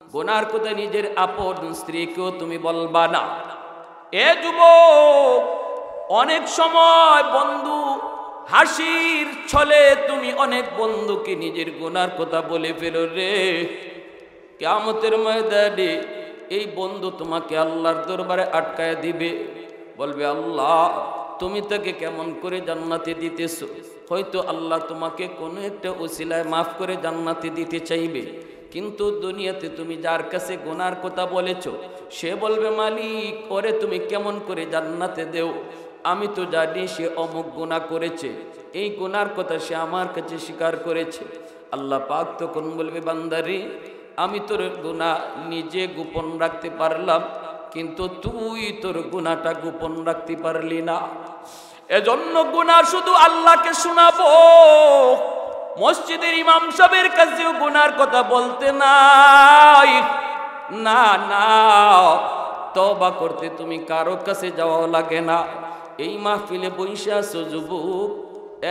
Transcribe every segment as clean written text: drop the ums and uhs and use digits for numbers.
গুনার কথা নিজের আপন স্ত্রীকেও তুমি বলবা না। এ যুবক, অনেক সময় বন্ধু হাসির ছলে তুমি অনেক বন্ধুকে নিজের গুনার কথা বলে ফেলো রে। কিয়ামতের ময়দানে এই বন্ধু তোমাকে আল্লাহর দরবারে আটকায় দিবে, বলবে আল্লাহ তুমি তাকে কেমন করে জান্নাতে দিতেছো। হয়তো আল্লাহ তোমাকে কোনো একটা ওসিলায় মাফ করে জান্নাতে দিতে চাইবে, কিন্তু দুনিয়াতে তুমি যার কাছে গুনার কথা বলেছো সে বলবে মালিক ওরে তুমি কেমন করে জান্নাতে দেও, আমি তো জানি সে অমুক গুনাহ করেছে, এই গুনার কথা সে আমার কাছে স্বীকার করেছে। আল্লাহ পাক তখন বলবে বান্দারে আমি তোর গুনাহ নিজে গোপন রাখতে পারলাম, কিন্তু তুই তোর গুনাহটা গোপন রাখতে পারলি না। এজন্য গুনাহ শুধু আল্লাহকে শোনাবো, মসজিদের ইমাম সাহেবের কাছেও গুনার কথা বলতে নাই। না না, তওবা করতে তুমি কারো কাছে যাওয়া লাগে না। এই মাহফিলে বসে আছো যুবক,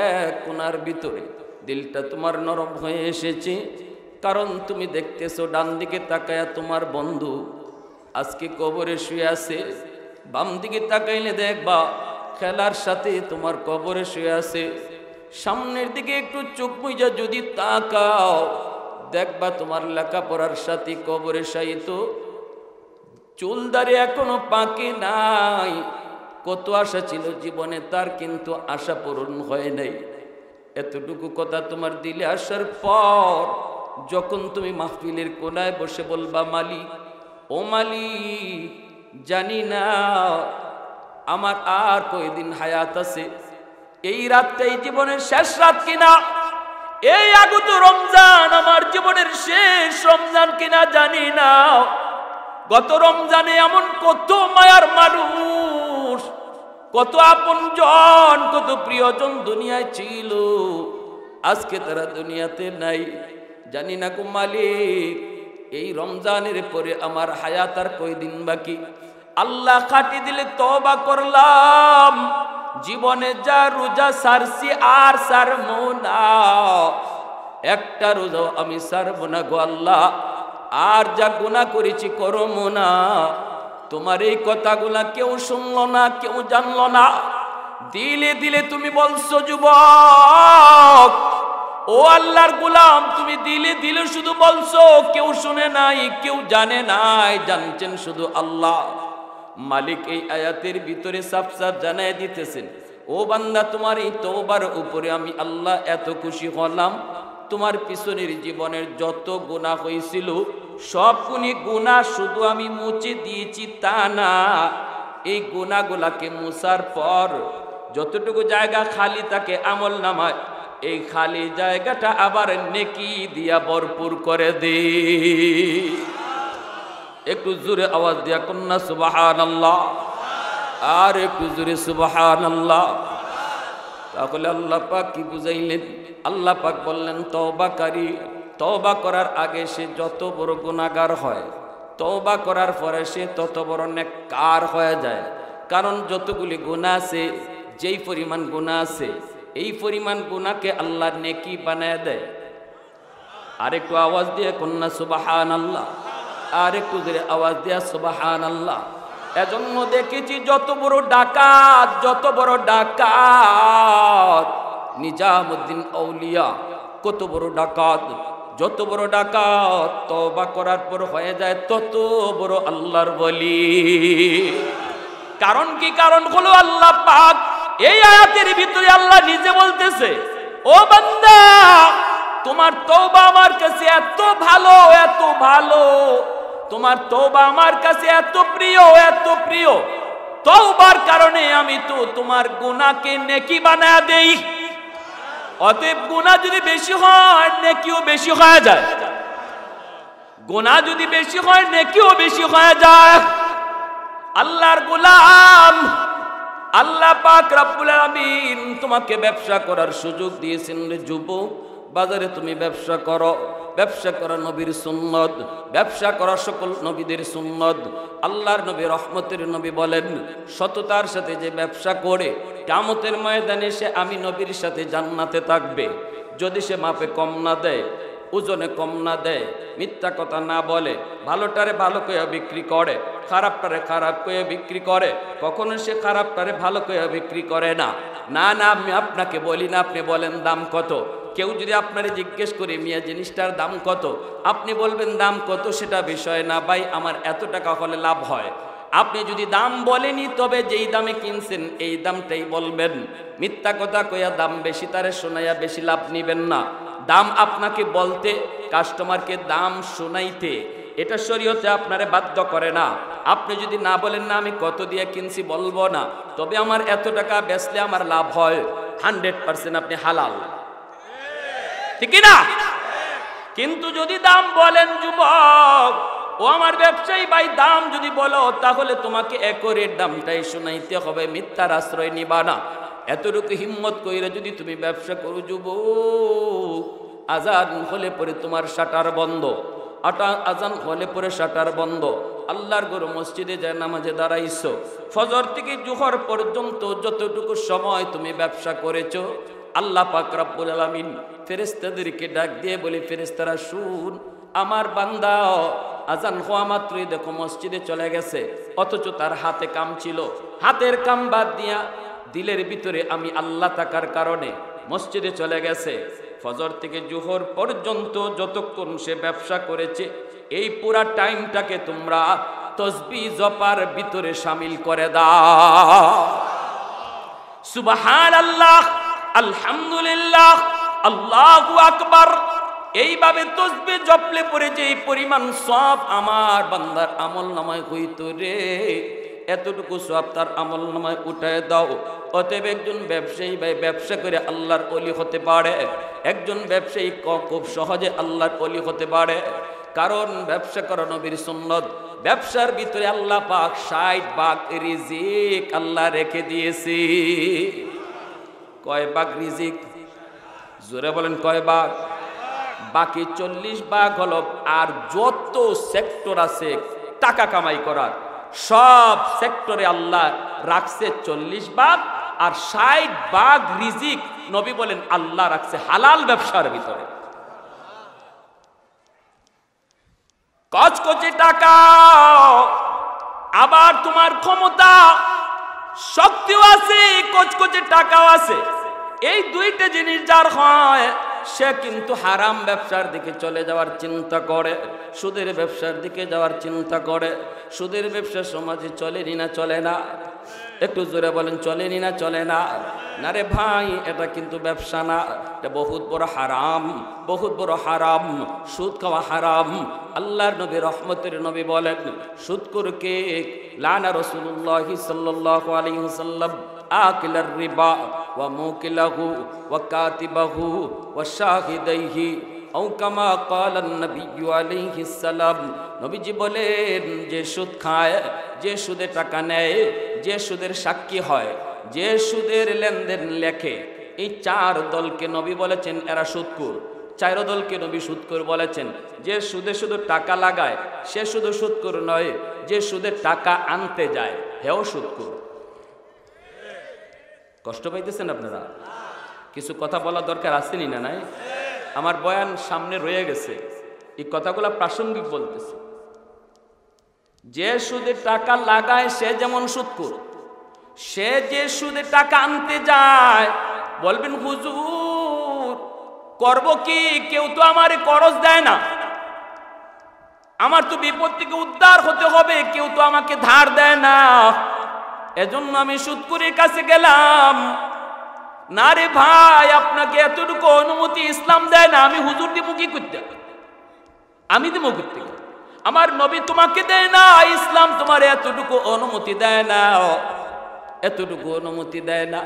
এক কোণার ভিতরে দিলটা তোমার নরম হয়ে এসেছে, কারণ তুমি দেখতেছো ডান দিকে তাকায়া তোমার বন্ধু আজকে কবরে শুয়ে আছে, বাম দিকে তাকাইলে দেখবা খেলার সাথে তোমার কবরে শুয়ে আছে। সামনের দিকে একটু চোখ মুইজা যদি তাকাও দেখবা তোমার লেখাপড়ার সাথে কবরে শায়িত, চুলদারি এখনো পাকে নাই, কত আশা ছিল জীবনে তার, কিন্তু আশা পূরণ হয় নাই। এতটুকু কথা তোমার দিলে আসার পর যখন তুমি মাহফিলের কোনায় বসে বলবা মালিক ও মালিক জানি না আমার আর কয়দিন হায়াত আছে, এই রাতটাই জীবনের শেষ রাত কিনা, এই আগত রমজান আমার জীবনের শেষ রমজান কিনা জানি না। গত রমজানে এমন কত মায়ার মানুষ, কত আপনজন, কত প্রিয়জন দুনিয়ায় ছিল, আজকে তারা দুনিয়াতে নাই। জানি না গো মালিক এই রমজানের পরে আমার হায়াত আর কয়দিন বাকি। আল্লাহ খাটি দিলে তওবা করলাম, জীবনে যা রোজা সারছি আর সারবো না, একটা রোজাও আমি সারবো না গো আল্লাহ, আর যা গুনাহ করেছি করবো না। তোমার এই কথাগুলা কেউ শুনলো না, কেউ জানলো না, দিলে দিলে তুমি বলছো যুবক ও আল্লাহর গোলাম, তুমি দিলে দিলে শুধু বলছো, কেউ শুনে নাই, কেউ জানে নাই, জানছেন শুধু আল্লাহ। মালিক এই আয়াতের ভিতরে সাফ সাফ জানায় দিতেছেন, ও বান্দা তোমার এই তওবার উপরে আমি আল্লাহ এত খুশি হলাম, তোমার পিছনের জীবনের যত গুনাহ হয়েছিল সবগুলি গুনাহ শুধু আমি মুছে দিয়েছি তা না, এই গুনাহগুলাকে মুছার পর যতটুকু জায়গা খালি থাকে আমল নামায়, এই খালি জায়গাটা আবার নেকি দিয়া ভরপুর করে দে। একটু জোরে আওয়াজ দিয়া কন্যা সুবহানাল্লাহ, আর একটু জোরে সুবহানাল্লাহ। তাহলে আল্লাহ পাক কি বুঝাইলেন? আল্লাহ পাক বললেন তওবাকারী তওবা করার আগে সে যত বড় গুনাহগার হয়, তওবা করার পরে সে তত বড় নেককার হয়ে যায়। কারণ যতগুলি গুনাহ আছে, যেই পরিমাণ গুনাহ আছে, এই পরিমাণ গুনাহকে আল্লাহ নেকি বানায় দেয়। আর একটু আওয়াজ দিয়ে কন্যা সুবহানাল্লাহ, আর একটু জোরে আওয়াজ দিয়া সুবহানাল্লাহ। এজন্য দেখেছি যত বড় ডাকাত, যত বড় ডাকাত নিজামুদ্দিন আউলিয়া, কত বড় ডাকাত, যত বড় ডাকাত তওবা করার পর হয়ে যায় তত বড় আল্লাহর ওলি। কারণ কি? কারণ হলো আল্লাহ পাক এই আয়াতের ভিতরে আল্লাহ নিজে বলতেছে, ও বান্দা তোমার তওবা আমার কাছে এত ভালো, এত ভালো, তোমার তওবা আমার কাছে এত প্রিয়, এত প্রিয়, তওবার কারণে আমি তো তোমার গুনাহকে নেকি বানায়া দেই। অতএব গুনাহ যদি বেশি হয় নেকিও বেশি হয়ে যায়, গুনাহ যদি বেশি হয় নেকিও বেশি হয়ে যায়। আল্লাহর গোলাম আল্লাহ পাক রব্বুল আলামিন তোমাকে ব্যবসা করার সুযোগ দিয়েছেন রে যুবক। বাজারে তুমি ব্যবসা করো, ব্যবসা করা নবীর সুন্নত, ব্যবসা করা সকল নবীদের সুন্নত। আল্লাহর নবী রহমতের নবী বলেন, সততার সাথে যে ব্যবসা করে কিয়ামতের ময়দানে সে আমি নবীর সাথে জান্নাতে থাকবে। যদি সে মাপে কম না দেয়, ওজনে কম না দেয়, মিথ্যা কথা না বলে, ভালোটারে ভালো কইয়া বিক্রি করে, খারাপটারে খারাপ কইয়া বিক্রি করে, কখনো সে খারাপটারে ভালো কইয়া বিক্রি করে না। না না, আমি আপনাকে বলি না, আপনি বলেন দাম কত। কেউ যদি আপনারে জিজ্ঞেস করে মিয়া জিনিসটার দাম কত, আপনি বলবেন দাম কত, সেটা বিষয় না ভাই, আমার এত টাকা হলে লাভ হয়। আপনি যদি দাম বলেনি, তবে যেই দামে কিনছেন এই দামটাই বলবেন। মিথ্যা কথা কইয়া দাম বেশি তারে শোনাইয়া বেশি লাভ নিবেন না। দাম আপনাকে বলতে, কাস্টমারকে দাম শোনাইতে, এটা শরীয়তে আপনারে বাধ্য করে না। আপনি যদি না বলেন না আমি কত দিয়ে কিনছি বলবো না, তবে আমার এত টাকা বেচলে আমার লাভ হয়, 100% আপনি হালাল, ঠিক না? কিন্তু যদি দাম বলেন যুবক, ও আমার ব্যবসায়ী ভাই, দাম যদি বলো তাহলে তোমাকে একরের দামটাই শোনাইতে হবে, মিথ্যার আশ্রয় নিবা না। এতটুকু হিম্মত কইরা যদি তুমি ব্যবসা করো যুবক, আজান হলে পরে তোমার শাটার বন্ধ, আজান হলে পরে শাটার বন্ধ, আল্লাহর ঘর মসজিদে যায় নামাজে দাঁড়াইছো, ফজর থেকে জোহর পর্যন্ত যতটুকু সময় তুমি ব্যবসা করেছো, আল্লাহ পাক রব্বুল আলামিন ফেরেশতাদেরকে ডাক দিয়ে বলি, ফেরেশতারা শুন, আমার বান্দা আজান হওয়া মাত্রই দেখো মসজিদে চলে গেছে, অথচ তার হাতে কাম ছিল, হাতের কাম বাদ দিয়া দিলের ভিতরে আমি আল্লাহ থাকার কারণে মসজিদে চলে গেছে। ফজর থেকে জোহর পর্যন্ত যতক্ষণ সে ব্যবসা করেছে, এই পুরা টাইমটাকে তোমরা তসবিহ জপার ভিতরে শামিল করে দাও। সুবহানাল্লাহ, আলহামদুলিল্লাহ, আল্লাহু আকবার। এইভাবে তসবিহ জপলে পরে যে এই পরিমাণ সওয়াব আমার বান্দার আমলনামায় হইতো রে, এতটুকু সওয়াব তার আমলনামায় উঠায় দাও। অতএব একজন ব্যবসায়ী ভাই ব্যবসা করে আল্লাহর ওলি হতে পারে, একজন ব্যবসায়ী খুব সহজে আল্লাহর ওলি হতে পারে, কারণ ব্যবসা করা নবীর সুন্নত। ব্যবসার ভিতরে আল্লাহ পাক 60 ভাগ রিজিক আল্লাহ রেখে দিয়েছে। কয় ভাগ রিজিক? জোরে বলেন কয় ভাগ? বাকি 40 ভাগ হলো, আর যত সেক্টর আছে টাকা কামাই করার, সব সেক্টরে আল্লাহ রাখছে 40 ভাগ, আর 60 ভাগ রিজিক নবী বলেন আল্লাহ রাখছে হালাল ব্যবসার ভিতরে। কচকচে টাকা, আবার তোমার ক্ষমতা শক্তিও আছে, কচকচে টাকাও আছে। এই দুইটা জিনিস যার হয়, সে কিন্তু হারাম ব্যবসার দিকে চলে যাওয়ার চিন্তা করে, সুদের ব্যবসার দিকে যাওয়ার চিন্তা করে। সুদের ব্যবসা সমাজে চলেনি না চলে না? একটু জোরে বলেন, চলেনি না চলে না? না রে ভাই, এটা কিন্তু ব্যবসা না, এটা বহুত বড় হারাম, বহুত বড় হারাম। সুদ খাওয়া হারাম। আল্লাহর নবী রহমতের নবী বলেন, সুদখোরকে লানা রাসূলুল্লাহ সাল্লাল্লাহু আলাইহি ওয়াসাল্লাম আকিলার রিবা ওয়া মুকিলাহু ওয়া কাতিবাহু ওয়া শাহিদাইহি আও কামা ক্বালা নবী আলাইহিস সালাম। নবীজি বলেন, যে সুদ খায়, যে সুদে টাকা নেয়, যে সুদের সাক্ষী হয়, যে সুদের লেনদেন লেখে, এই 4 দলকে নবী বলেছেন এরা সুদখোর। 4 দলকে নবী সুদখোর বলেছেন। যে সুদে শুধু টাকা লাগায় সে শুধু সুদখোর নয়, যে সুদে টাকা আনতে যায় হেও সুদখোর। কষ্ট পাইতেছেন আপনারা? কিছু কথা বলা দরকার আসেনি না? নাই, আমার বয়ান সামনে রয়ে গেছে, এই কথাগুলো প্রাসঙ্গিক বলতেছে। যে সুদে টাকা লাগায় সে যেমন সুদখোর, সে যে সুদে টাকা আনতে যায়, বলবেন হুজুর করব কি, কেউ তো আমারে করজ দেয় না, আমার তো বিপদ থেকে উদ্ধার হতে হবে, কেউ তো আমাকে ধার দেয় না, এজন্য আমি সুদখোরের কাছে গেলাম। না রে ভাই, আপনাকে এতটুকু অনুমতি ইসলাম দেয় না, আমি হুজুর দিব কি করতে? আমি দিব করতে? আমার নবী তোমাকে দেয় না, ইসলাম তোমার এতটুকু অনুমতি দেয় না, এতটুকু অনুমতি দেয় না।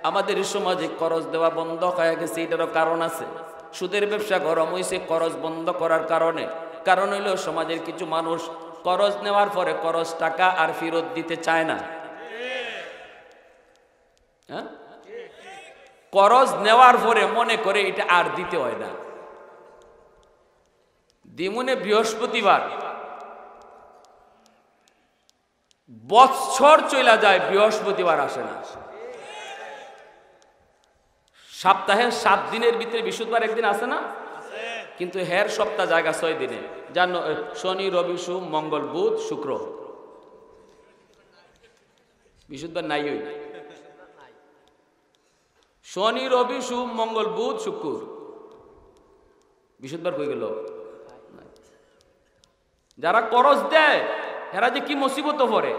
আমাদের সমাজে করজ দেওয়া বন্ধ হয়ে গেছে, এটারও কারণ আছে। সুদের ব্যবসা গরম হয়েছে করজ বন্ধ করার কারণে। কারণ হইল সমাজের কিছু মানুষ করজ নেওয়ার পরে করজ টাকা আর ফেরত দিতে চায় না। হ্যাঁ, করজ নেওয়ার পরে মনে করে এটা আর দিতে হয় না, দিমুনে বৃহস্পতিবার, বৎসর চলে যায়, বৃহস্পতিবার আসে না। সপ্তাহের 7 দিনের ভিতরে বৃহস্পতিবার একদিন আসে না? কিন্তু হের সপ্তাহ জায়গা 6 দিনে, জানো শনি রবি সোম মঙ্গল বুধ শুক্র, বৃহস্পতিবার নাই। ওই শনি রবি সোম মঙ্গল বুধ শুক্র, বৃহস্পতিবার কই গেল? যারা করজ দেয় হেরা যে কি মুসিবত পড়ে,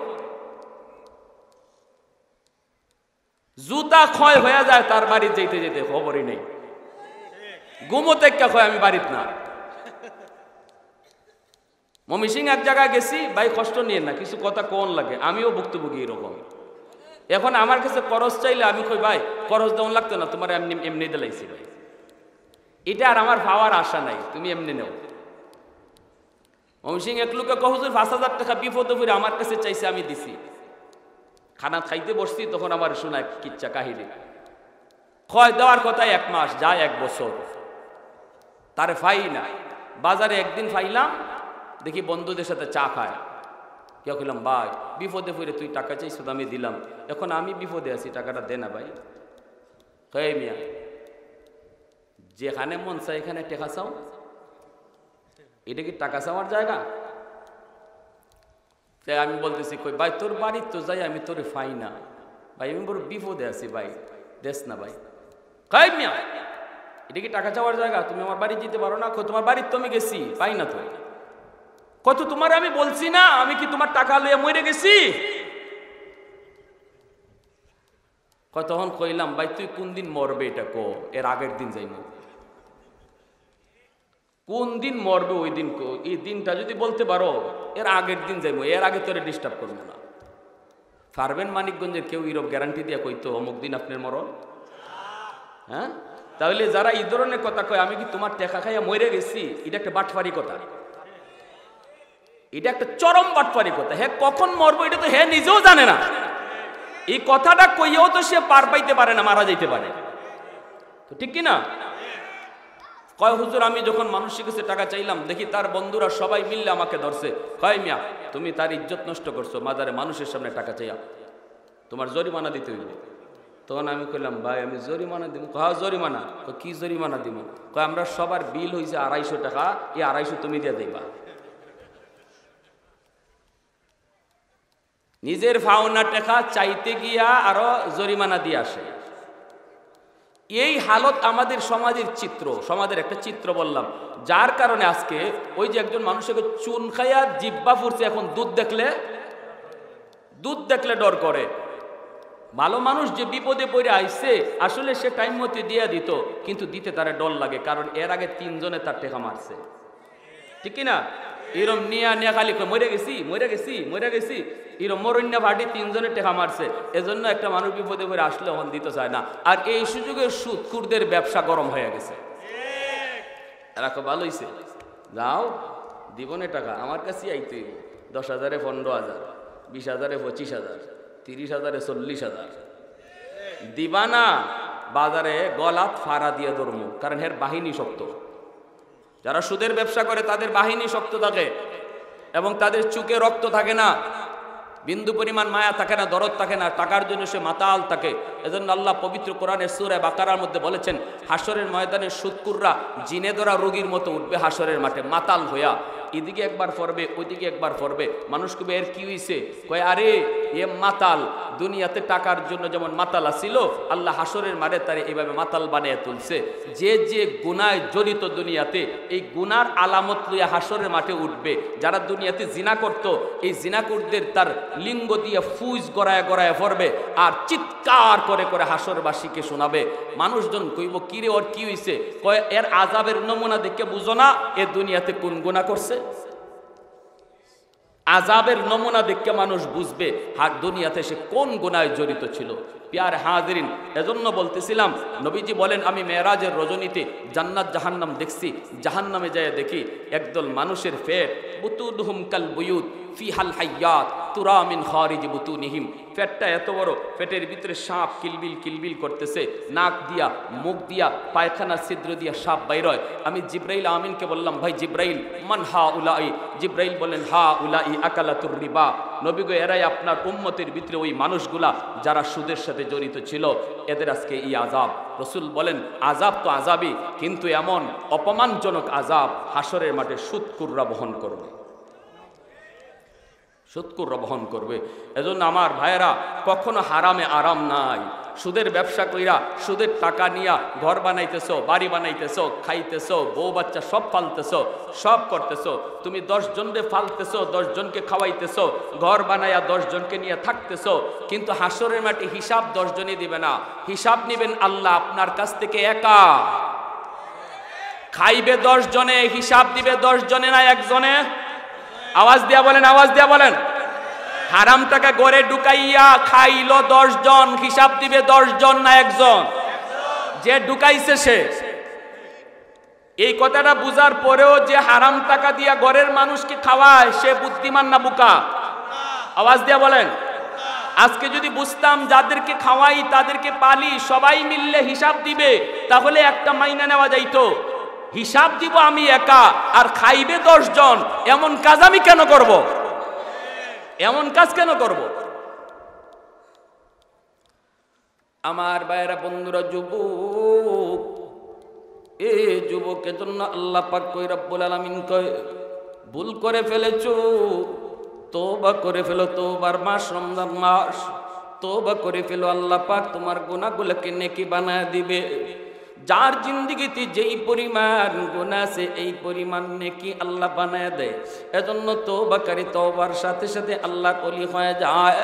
জুতা ক্ষয় হয়ে যায় তার বাড়ি যেতে যেতে খবরই নেই, ঘুমোতে ক্ষয় আমি বাড়িতে না। মমিসিং এক জায়গায় গেছি, ভাই কষ্ট নিয়ে না, কিছু কথা কোন লাগে, আমিও ভুক্তভোগী এরকম। এখন আমার কাছে করজ চাইলে আমি কই ভাই করজ দেওয়ান লাগতো না, তোমার এমনি এমনি দিলাইছি ভাই, এটা আর আমার পাওয়ার আশা নাই, তুমি এমনি নেও। মমিসিং এক লোকে কহুজুর 5,000 টাকা বিপদে পড়ে আমার কাছে চাইছে, আমি দিছি। খানা খাইতে বসছি তখন আমার শোনায় কিচ্ছা কাহিনী, ক্ষয় দেওয়ার কথা 1 মাস যায় 1 বছর, তারে ফাই না। বাজারে একদিন ফাইলাম, দেখি বন্ধুদের সাথে চা খায়, কেউ কইলাম ভাই বিপদে পড়ে তুই টাকা চাইছ, আমি দিলাম, এখন আমি বিপদে আছি, টাকাটা দে না ভাই। কই মিয়া, যেখানে মন চাই এখানে টাকা চাও, এটা কি টাকা চাওয়ার জায়গা? তাই আমি বলতেছি কই ভাই তোর বাড়ি তো যাই, আমি তোরে ফাই না ভাই, আমি বড় বিপদে আছি ভাই, দেশ না ভাই। কই মিয়া, এটা কি টাকা চাওয়ার জায়গা? তুমি আমার বাড়ি যেতে পারো না? তোমার বাড়ির তো আমি গেছি, পাই না তো। কত তোমার আমি বলছি না আমি কি তোমার টাকা লইয়া মরে গেছি? তখন কইলাম ভাই তুই কোন দিন মরবে এটা কো, এর আগের দিন যাইব। কোন দিন মরবে ওই দিন কো, এই দিনটা যদি বলতে পারো এর আগের দিন যাইব, এর আগে তোরে ডিস্টার্ব করবো না। পারবেন মানিকগঞ্জের কেউ ইউরোপ গ্যারান্টি দিয়া কইতো অমুক দিন আপনার মরণ? হ্যাঁ, তাহলে যারা এই ধরনের কথা কয় আমি কি তোমার টাকা খাইয়া মরে গেছি, এটা একটা বাটপারি কথা, এটা একটা চরম বাটপারি কথা। হ্যাঁ কখন মরবো এটা তো হ্যাঁ নিজেও জানে না, এই কথাটা কইয়াও তো সে পার পাইতে পারে না, মারা যাইতে পারে, তো ঠিক কিনা? কয় হুজুর আমি যখন মানুষের কাছে টাকা চাইলাম, দেখি তার বন্ধুরা সবাই মিললে আমাকে ধরছে, কয় মিয়া তুমি তার ইজ্জত নষ্ট করছো, মাজারে মানুষের সামনে টাকা চাইয়া, তোমার জরিমানা দিতে হইবে। তখন আমি কইলাম ভাই আমি জরিমানা দিব? হ্যাঁ জরিমানা। কি জরিমানা দিব? কয় আমরা সবার বিল হয়েছে 250 টাকা, এই 250 তুমি দিয়ে দিবা। নিজের ফাওনা টাকা চাইতে গিয়া আরো জরিমানা দিয়ে আসে। এই হালত আমাদের সমাজের চিত্র, সমাজের একটা চিত্র বললাম, যার কারণে আজকে ওই যে একজন মানুষকে চুন খাইয়া জিব্বা ফুরছে, এখন দুধ দেখলে ডর করে। ভালো মানুষ যে বিপদে পড়ে আইছে, আসলে সে টাইম মতো দিয়ে দিত, কিন্তু দিতে তার ডর লাগে, কারণ এর আগে 3 জনে তার টেকা মারছে, ঠিক কিনা? এরম নিয়া খালি মরে গেছি এরম মরণ্যা ভাটি 3 জনের টেকা মারছে, এজন্য একটা মানুষ বিপদে পড়ে আসলে এখন দিতে চায় না। আর এই সুযোগে সুদখুরদের ব্যবসা গরম হয়ে গেছে। এরা খুব ভালো হইছে, যাও দিবনে টাকা আমার কাছে আইতে 10,000-এ 15,000, 20,000-এ 25,000, 30,000-এ 40,000 দিবা না, বাজারে গলাত ফাড়া দিয়ে ধর্ম, কারণ এর বাহিনী শক্ত। যারা সুদের ব্যবসা করে তাদের বাহিনী শক্ত থাকে এবং তাদের চুকে রক্ত থাকে না, বিন্দু পরিমাণ মায়া থাকে না, দরদ থাকে না, টাকার জন্য সে মাতাল থাকে। এজন্য আল্লাহ পবিত্র কোরআনের সূরা বাকারার মধ্যে বলেছেন, হাসরের ময়দানে সুদকুররা জিনে ধরা রোগীর মতো উঠবে হাসরের মাঠে মাতাল হইয়া, এদিকে একবার পড়বে ওইদিকে একবার পড়বে। মানুষ কবে এর কি হইছে? কয় আরে এ মাতাল, দুনিয়াতে টাকার জন্য যেমন মাতাল ছিল, আল্লাহ হাসরের মাঠে তারে এইভাবে মাতাল বানিয়ে তুলছে। যে যে গুনায় জড়িত দুনিয়াতে, এই গুনার আলামত লইয়া হাসরের মাঠে উঠবে। যারা দুনিয়াতে জিনা করত, এই জিনাকুরদের তার লিঙ্গ দিয়ে ফুজ গড়ায় পড়বে আর চিৎকার করে করে হাসরবাসীকে শোনাবে। মানুষজন কইব কিরে ওর কি হইছে? কয় এর আযাবের নমুনা দেখে বুঝো না এ দুনিয়াতে কোন গুনাহ করছে? আযাবের নমুনা দেখে মানুষ বুঝবে আর দুনিয়াতে সে কোন গুনায় জড়িত ছিল। প্রিয় হাজিরিন, এজন্য বলতেছিলাম, নবীজি বলেন আমি মেরাজের রজনীতে জান্নাত জাহান্নাম দেখছি। জাহান্নামে যায় দেখি একদল মানুষের ফেট বুতুদহুম কাল বুয়ুত, ফিহাল হাইয়াত তুরা মিন খারিজি বুতুনিহিম। পেটটা এত বড়, পেটের ভিতরে সাপ কিলবিল কিলবিল করতেছে, নাক দিয়া মুখ দিয়া পায়খানার ছিদ্র দিয়া সাপ বাইর হয়। আমি জিব্রাইল আমিনকে বললাম, ভাই জিব্রাইল, মান হা উলাই? জিব্রাইল বলেন, হা উলাই আকালাতুর রিবা। নবী গো, এরাই আপনার উম্মতের ভিতরে ওই মানুষগুলা যারা সুদের সাথে জড়িত ছিল, এদের আজকে এই আযাব। রসুল বলেন, আযাব তো আযাবই, কিন্তু এমন অপমানজনক আযাব হাসরের মাঠে সুদকুররা বহন করবে, সুদকুররা বহন করবে। এজন্য আমার ভাইয়েরা, কখনো হারামে আরাম নাই। সুদের ব্যবসা কইরা, সুদের টাকা নিয়া ঘর বানাইতেছো, বাড়ি বানাইতেছো, খাইতেছো, বউ বাচ্চা সব পালতেছো, সব করতেছো। তুমি 10 জনকে ফালতেছো, 10 জনকে খাওয়াইতেছো, ঘর বানাইয়া 10 জনকে নিয়ে থাকতেছো, কিন্তু হাসরের মাঠে হিসাব 10 জনই দিবে না। হিসাব নিবেন আল্লাহ আপনার কাছ থেকে একা। খাইবে 10 জনে, হিসাব দিবে 10 জনে না 1 জনে? আওয়াজ দিয়া বলেন, আওয়াজ দিয়া বলেন। হারাম টাকা গড়ে ঢুকাইয়া খাইলো 10 জন, হিসাব দিবে 10 জন না 1 জন? যে ঢুকাইছে সে। এই কথাটা বুঝার পরেও যে হারাম টাকা দিয়া ঘরের মানুষকে খাওয়ায়, সে বুদ্ধিমান না বোকা? আওয়াজ দিয়া বলেন। আজকে যদি বুঝতাম যাদেরকে খাওয়াই, তাদেরকে পালি, সবাই মিললে হিসাব দিবে, তাহলে একটা মাইনা নেওয়া যাইতো। হিসাব দিব আমি একা, আর খাইবে 10 জন। এমন কাজ আমি কেন করব? এমন কাজ কেন করব? আমার ভাইয়েরা, বন্ধুরা, যুবক, এ যুবকের জন্য আল্লাহ পাক কই, রব্বুল আলামিন কয়, ভুল করে ফেলেছো, তওবা করে ফেলো। তওবার মাস রমজান মাস, তওবা করে ফেলো। আল্লাহ পাক তোমার গুনাহগুলোকে নেকি বানায় দিবে। যার জিন্দিগিতে যেই পরিমাণ গুনাহ আছে, এই পরিমাণ নেকি আল্লাহ বানায় দেয়। এজন্য তওবাকারী তওবার সাথে সাথে আল্লাহর ওলি হয়ে যায়।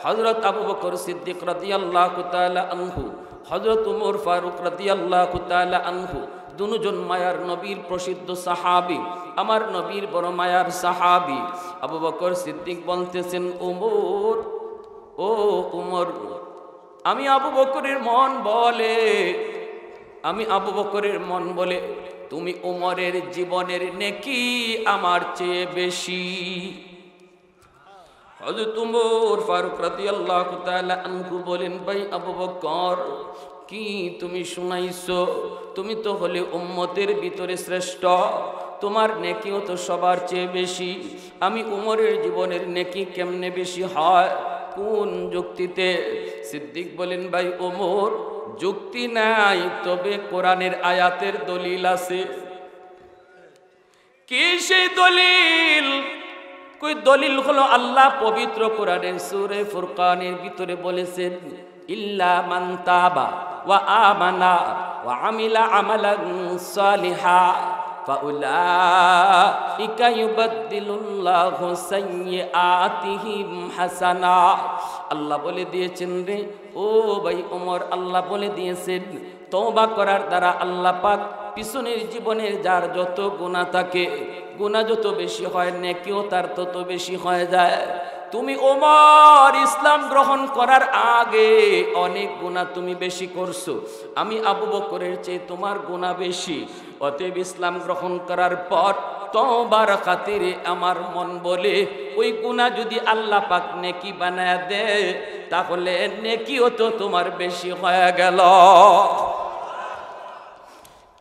হযরত আবু বকর সিদ্দিক রাদিয়াল্লাহু তাআলা আনহু, হযরত উমর ফারুক রাদিয়াল্লাহু তাআলা আনহু, দুজন মায়ার নবীর প্রসিদ্ধ সাহাবী, আমার নবীর বড় মায়ার সাহাবী। আবু বকর সিদ্দিক বলতেছেন, উমর, ও উমর, আমি আবু বকরের মন বলে, আমি আবু বকরের মন বলে, তুমি উমরের জীবনের নেকি আমার চেয়ে বেশি। হযরত উমর ফারুক রাদিয়াল্লাহু তাআলা আনহু বলেন, ভাই আবু বকর, কি তুমি শুনাইছো? তুমি তো হলে উম্মতের ভিতরে শ্রেষ্ঠ, তোমার নেকিও তো সবার চেয়ে বেশি। আমি উমরের জীবনের নেকি কেমনে বেশি হয়? কোন যুক্তিতে? সিদ্দিক বলেন, ভাই ওমর, যুক্তি নাই, তবে কোরআনের আয়াতের দলিল আছে। কি সেই দলিল? কই দলিল হলো, আল্লাহ পবিত্র কোরআনের সূরা ফুরকানের ভিতরে বলেছেন, ইল্লা মান তাবা ওয়া আমানা ওয়া আমিলা আমালান সালিহা ফাউলাইকা ইউবাদদিলুল্লাহু সাইয়্যাতিহিম হাসানাত। আল্লাহ বলে দিয়েছেন রে ও ভাই ওমর, আল্লাহ বলে দিয়েছেন, তওবা করার দ্বারা আল্লাহ পাক পিছনের জীবনের যার যত গুনাহ থাকে, গুনাহ যত বেশি হয়, নেকিও তার তত বেশি হয়ে যায়। তুমি ওমর ইসলাম গ্রহণ করার আগে অনেক গুনাহ তুমি বেশি করছো, আমি আবু বকরের চেয়ে তোমার গুনাহ বেশি। অতএব ইসলাম গ্রহণ করার পর তওবার খাতিরে আমার মন বলে, ওই গুনাহ যদি আল্লাহ পাক নেকি বানায় দেয়, তাহলে নেকিও তো তোমার বেশি হয়ে গেল।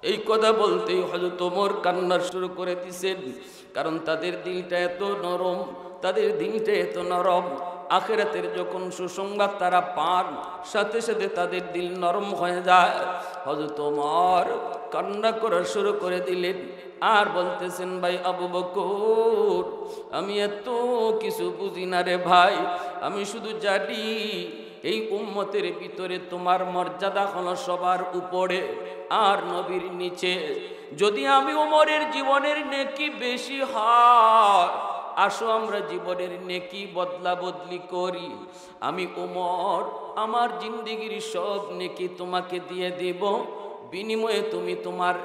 এই কথা বলতেই হযরত ওমর কান্না শুরু করে দিয়েছেন, কারণ তাদের দিলটা এত নরম, তাদের দিলটা এত নরম। আখিরাতের যখন সুসংবাদ তারা পান, সাথে সাথে তাদের দিল নরম হয়ে যায়। হযরত ওমর কান্না করা শুরু করে দিলেন, আর বলতেছেন, ভাই আবু বকর, আমি এত কিছু বুঝি না রে ভাই, আমি শুধু জানি এই উম্মতের ভিতরে তোমার মর্যাদা হলো সবার উপরে আর নবীর নিচে। যদি আমি ওমরের জীবনের নেকি বেশি হয়, আসো আমরা জীবনের নেকি বদলা বদলি করি। আমি ওমর আমার জিন্দেগির সব নেকি তোমাকে দিয়ে দেব, বিনিময়ে তুমি তোমার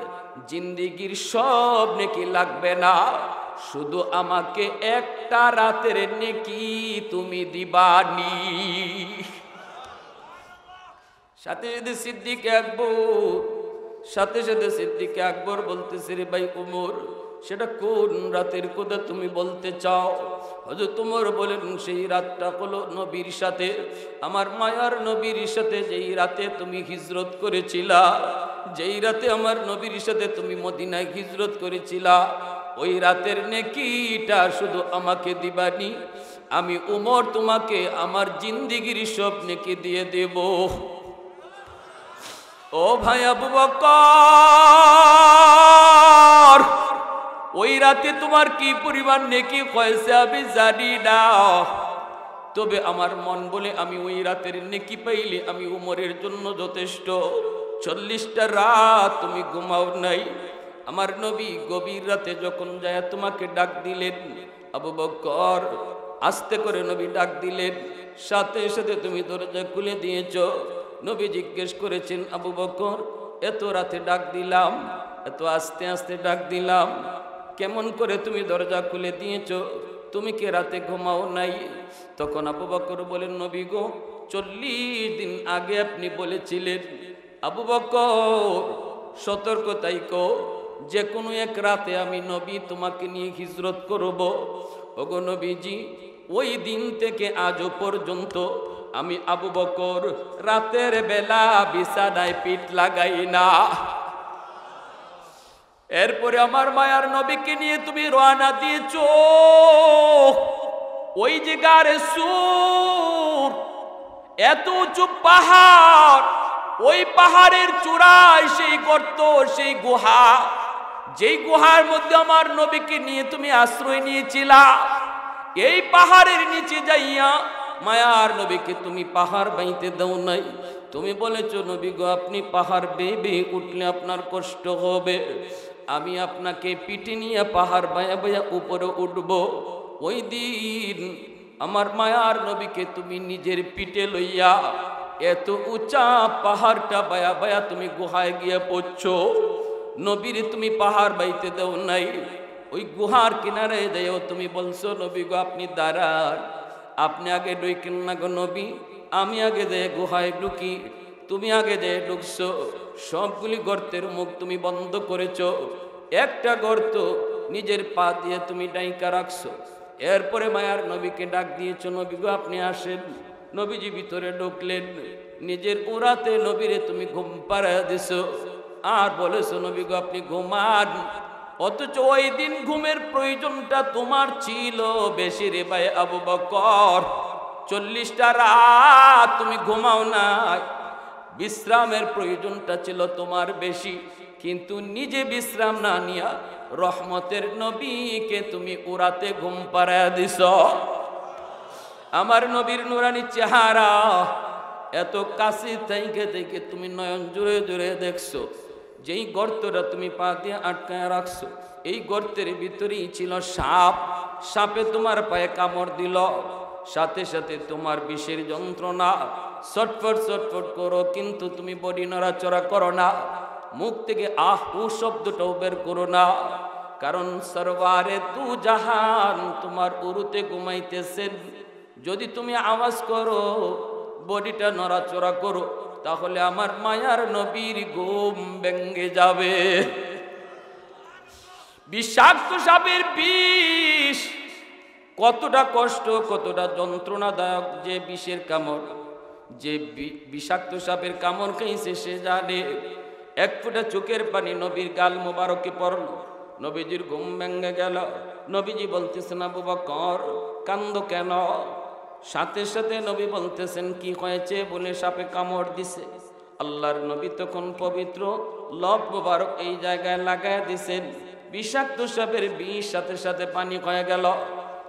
জিন্দেগির সব নেকি লাগবে না, শুধু আমাকে একটা রাতের নেকি তুমি দিবানি। সাথে সাথে সিদ্দিক আকবর বলতেছে, রে ভাই ওমর, সেটা কোন রাতের কথা তুমি বলতে চাও? হযরত ওমর বলেন সেই রাতটা হলো নবীর সাথে, আমার মায়ার নবীর সাথে যেই রাতে তুমি হিজরত করেছিলা, যেই রাতে আমার নবীর সাথে তুমি মদিনায় হিজরত করেছিলা, ওই রাতের নেকিটা শুধু আমাকে দিবানি, আমি ওমর তোমাকে আমার জিন্দেগির সব নেকি দিয়ে দেব। ও ভাই আবু বকর, ওই রাতে তোমার কি পরিমাণ নেকি হয়েছে আমি জানি না, তবে আমার মন বলে আমি ওই রাতের নেকি পাইলে আমি উমরের জন্য যথেষ্ট। 40টা রাত তুমি ঘুমাও নাই, আমার নবী গভীর রাতে যখন যায় তোমাকে ডাক দিলেন, আবু বকর আস্তে করে নবী ডাক দিলেন, সাথে সাথে তুমি দরজা খুলে দিয়েছ। নবী জিজ্ঞেস করেছেন, আবু বকর এত রাতে ডাক দিলাম, এত আস্তে আস্তে ডাক দিলাম, কেমন করে তুমি দরজা খুলে দিয়েছ, তুমি কি রাতে ঘুমাও নাই? তখন আবু বকর বলেন, নবী গো 40 দিন আগে আপনি বলেছিলেন আবু বকর সতর্ক থাইকো, যে কোনো এক রাতে আমি নবী তোমাকে নিয়ে হিজরত করব। ওগো নবীজি, ওই দিন থেকে আজও পর্যন্ত আমি আবু বকর রাতের বেলা বিছানায় পিঠ লাগাই না। এরপরে আমার মায়ার নবীকে নিয়ে তুমি রওনা দিয়েছ ওই যে গারে সুর, এত উঁচু পাহাড়, ওই পাহাড়ের চূড়ায় সেই গর্ত, সেই গুহা, যেই গুহার মধ্যে আমার নবীকে নিয়ে তুমি আশ্রয় নিয়েছিলা, এই পাহাড়ের নিচে যাইয়া মায়ার নবীকে তুমি পাহাড় বাইতে দাও নাই। তুমি বলেছো নবী গো আপনি পাহাড় বেয়ে বেয়ে উঠলে আপনার কষ্ট হবে, আমি আপনাকে পিঠে নিয়ে পাহাড় বায়া বায়া উপরে উঠব। ওই দিন আমার মায়ার নবীকে তুমি নিজের পিঠে লইয়া এত উঁচা পাহাড়টা বায়া বায়া তুমি গুহায় গিয়ে পড়ছো, নবীর তুমি পাহাড় বাইতে দাও নাই। ওই গুহার কিনারে যাইও তুমি বলছো নবী গো আপনি দাঁড়ান, আপনি আগে ঢুকেন না গো নবী, আমি আগে যাই গুহায় ঢুকি, তুমি আগে যাই ঢুকছো। সবগুলি গর্তের মুখ তুমি বন্ধ করেছো, একটা গর্ত নিজের পা দিয়ে তুমি ডাইকা রাখছো। এরপরে মায়ার নবীকে ডাক দিয়েছো, নবী গো আপনি আসেন। নবীজি ভিতরে ঢুকলেন, নিজের উড়াতে নবীরে তুমি ঘুম পাড়ায় দিছো আর বলেছো নবী গো আপনি ঘুমান। অথচ ওই দিন ঘুমের প্রয়োজনটা তোমার ছিল বেশি রে ভাই আবু বকর। 40টা রাত তুমি ঘুমাও নাই, বিশ্রামের প্রয়োজনটা ছিল তোমার বেশি, কিন্তু নিজে বিশ্রাম না নিয়া রহমতের নবীকে তুমি উড়াতে ঘুম পাড়ায় দিছ। আমার নবীর নুরানি চেহারা এত কাছে থেকে থেকে তুমি নয়ন জুড়ে জুড়ে দেখছো। যেই গর্তটা তুমি পা দিয়ে আটকায় রাখছো, এই গর্তের ভিতরেই ছিল সাপ। সাপে তোমার পায়ে কামড় দিল, সাথে সাথে তোমার বিষের যন্ত্রণা, ছটফট ছটফট করো, কিন্তু তুমি বডি নড়াচড়া করো না, মুখ থেকে আহ উ শব্দটাও বের করো না, কারণ সরওয়ারে তু জাহান তোমার উরুতে ঘুমাইতেছেন। যদি তুমি আওয়াজ করো, বডিটা নড়াচড়া করো, তাহলে আমার মায়ার নবীর ঘুম ভেঙে যাবে। বিষাক্ত সাপের বিষ কতটা কষ্ট, কতটা যন্ত্রণাদায়ক, যে বিষের কামড়, যে বিষাক্ত সাপের কামড় খাইছে সে জানে। এক ফোঁটা চোখের পানি নবীর গাল মোবারকে পড়ল, নবীজির ঘুম ভেঙে গেল। নবীজি বলতেছেন আবু বকর কান্দো কেন? সাথে সাথে নবী বলতেছেন কি হয়েছে বলে সাপে কামড় দিছে। আল্লাহর নবী তখন পবিত্র লব মোবারক এই জায়গায় লাগায় দিছেন, বিষাক্ত সাপের বিষ সাথে সাথে পানি হয়ে গেল।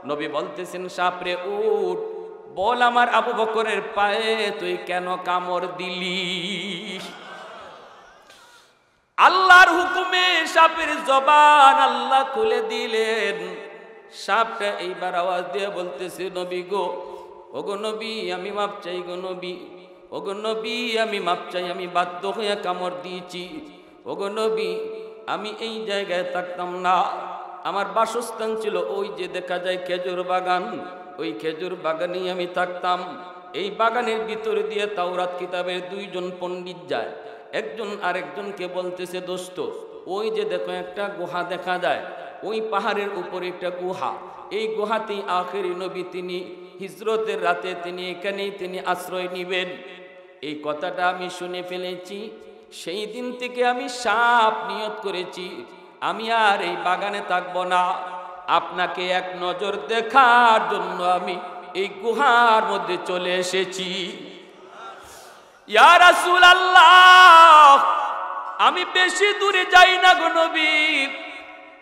নবী বলতেছেন সাপরে উঠ, বল আমার আবু বকরের পায়ে তুই কেন কামড় দিলি? আল্লাহর হুকুমে সাপের জবান আল্লাহ খুলে দিলেন। সাপটা এইবার আওয়াজ দিয়ে বলতেছে নবী গো, ওগো নবী আমি মাপ চাই গো নবী, ওগো নবী আমি মাপ চাই, আমি বাধ্য হয়ে কামড় দিয়েছি। ওগো নবী আমি এই জায়গায় থাকতাম না, আমার বাসস্থান ছিল ওই যে দেখা যায় খেজুর বাগান, ওই খেজুর বাগানেই আমি থাকতাম। এই বাগানের ভিতরে দিয়ে তাওরাত কিতাবের 2 জন পণ্ডিত যায়, একজন আরেকজনকে বলতেছে দোস্ত ওই যে দেখো একটা গুহা দেখা যায়, ওই পাহাড়ের উপরে একটা গুহা, এই গুহাতেই আখেরি নবী তিনি হিজরতের রাতে তিনি এখানেই তিনি আশ্রয় নিবেন। এই কথাটা আমি শুনে ফেলেছি। সেই দিন থেকে আমি সাপ নিয়ত করেছি আমি আর এই বাগানে থাকবো না। আপনাকে এক নজর দেখার জন্য আমি এই গুহার মধ্যে চলে এসেছি। ইয়া রাসূলুল্লাহ, আমি বেশি দূরে যাই না গো নবী,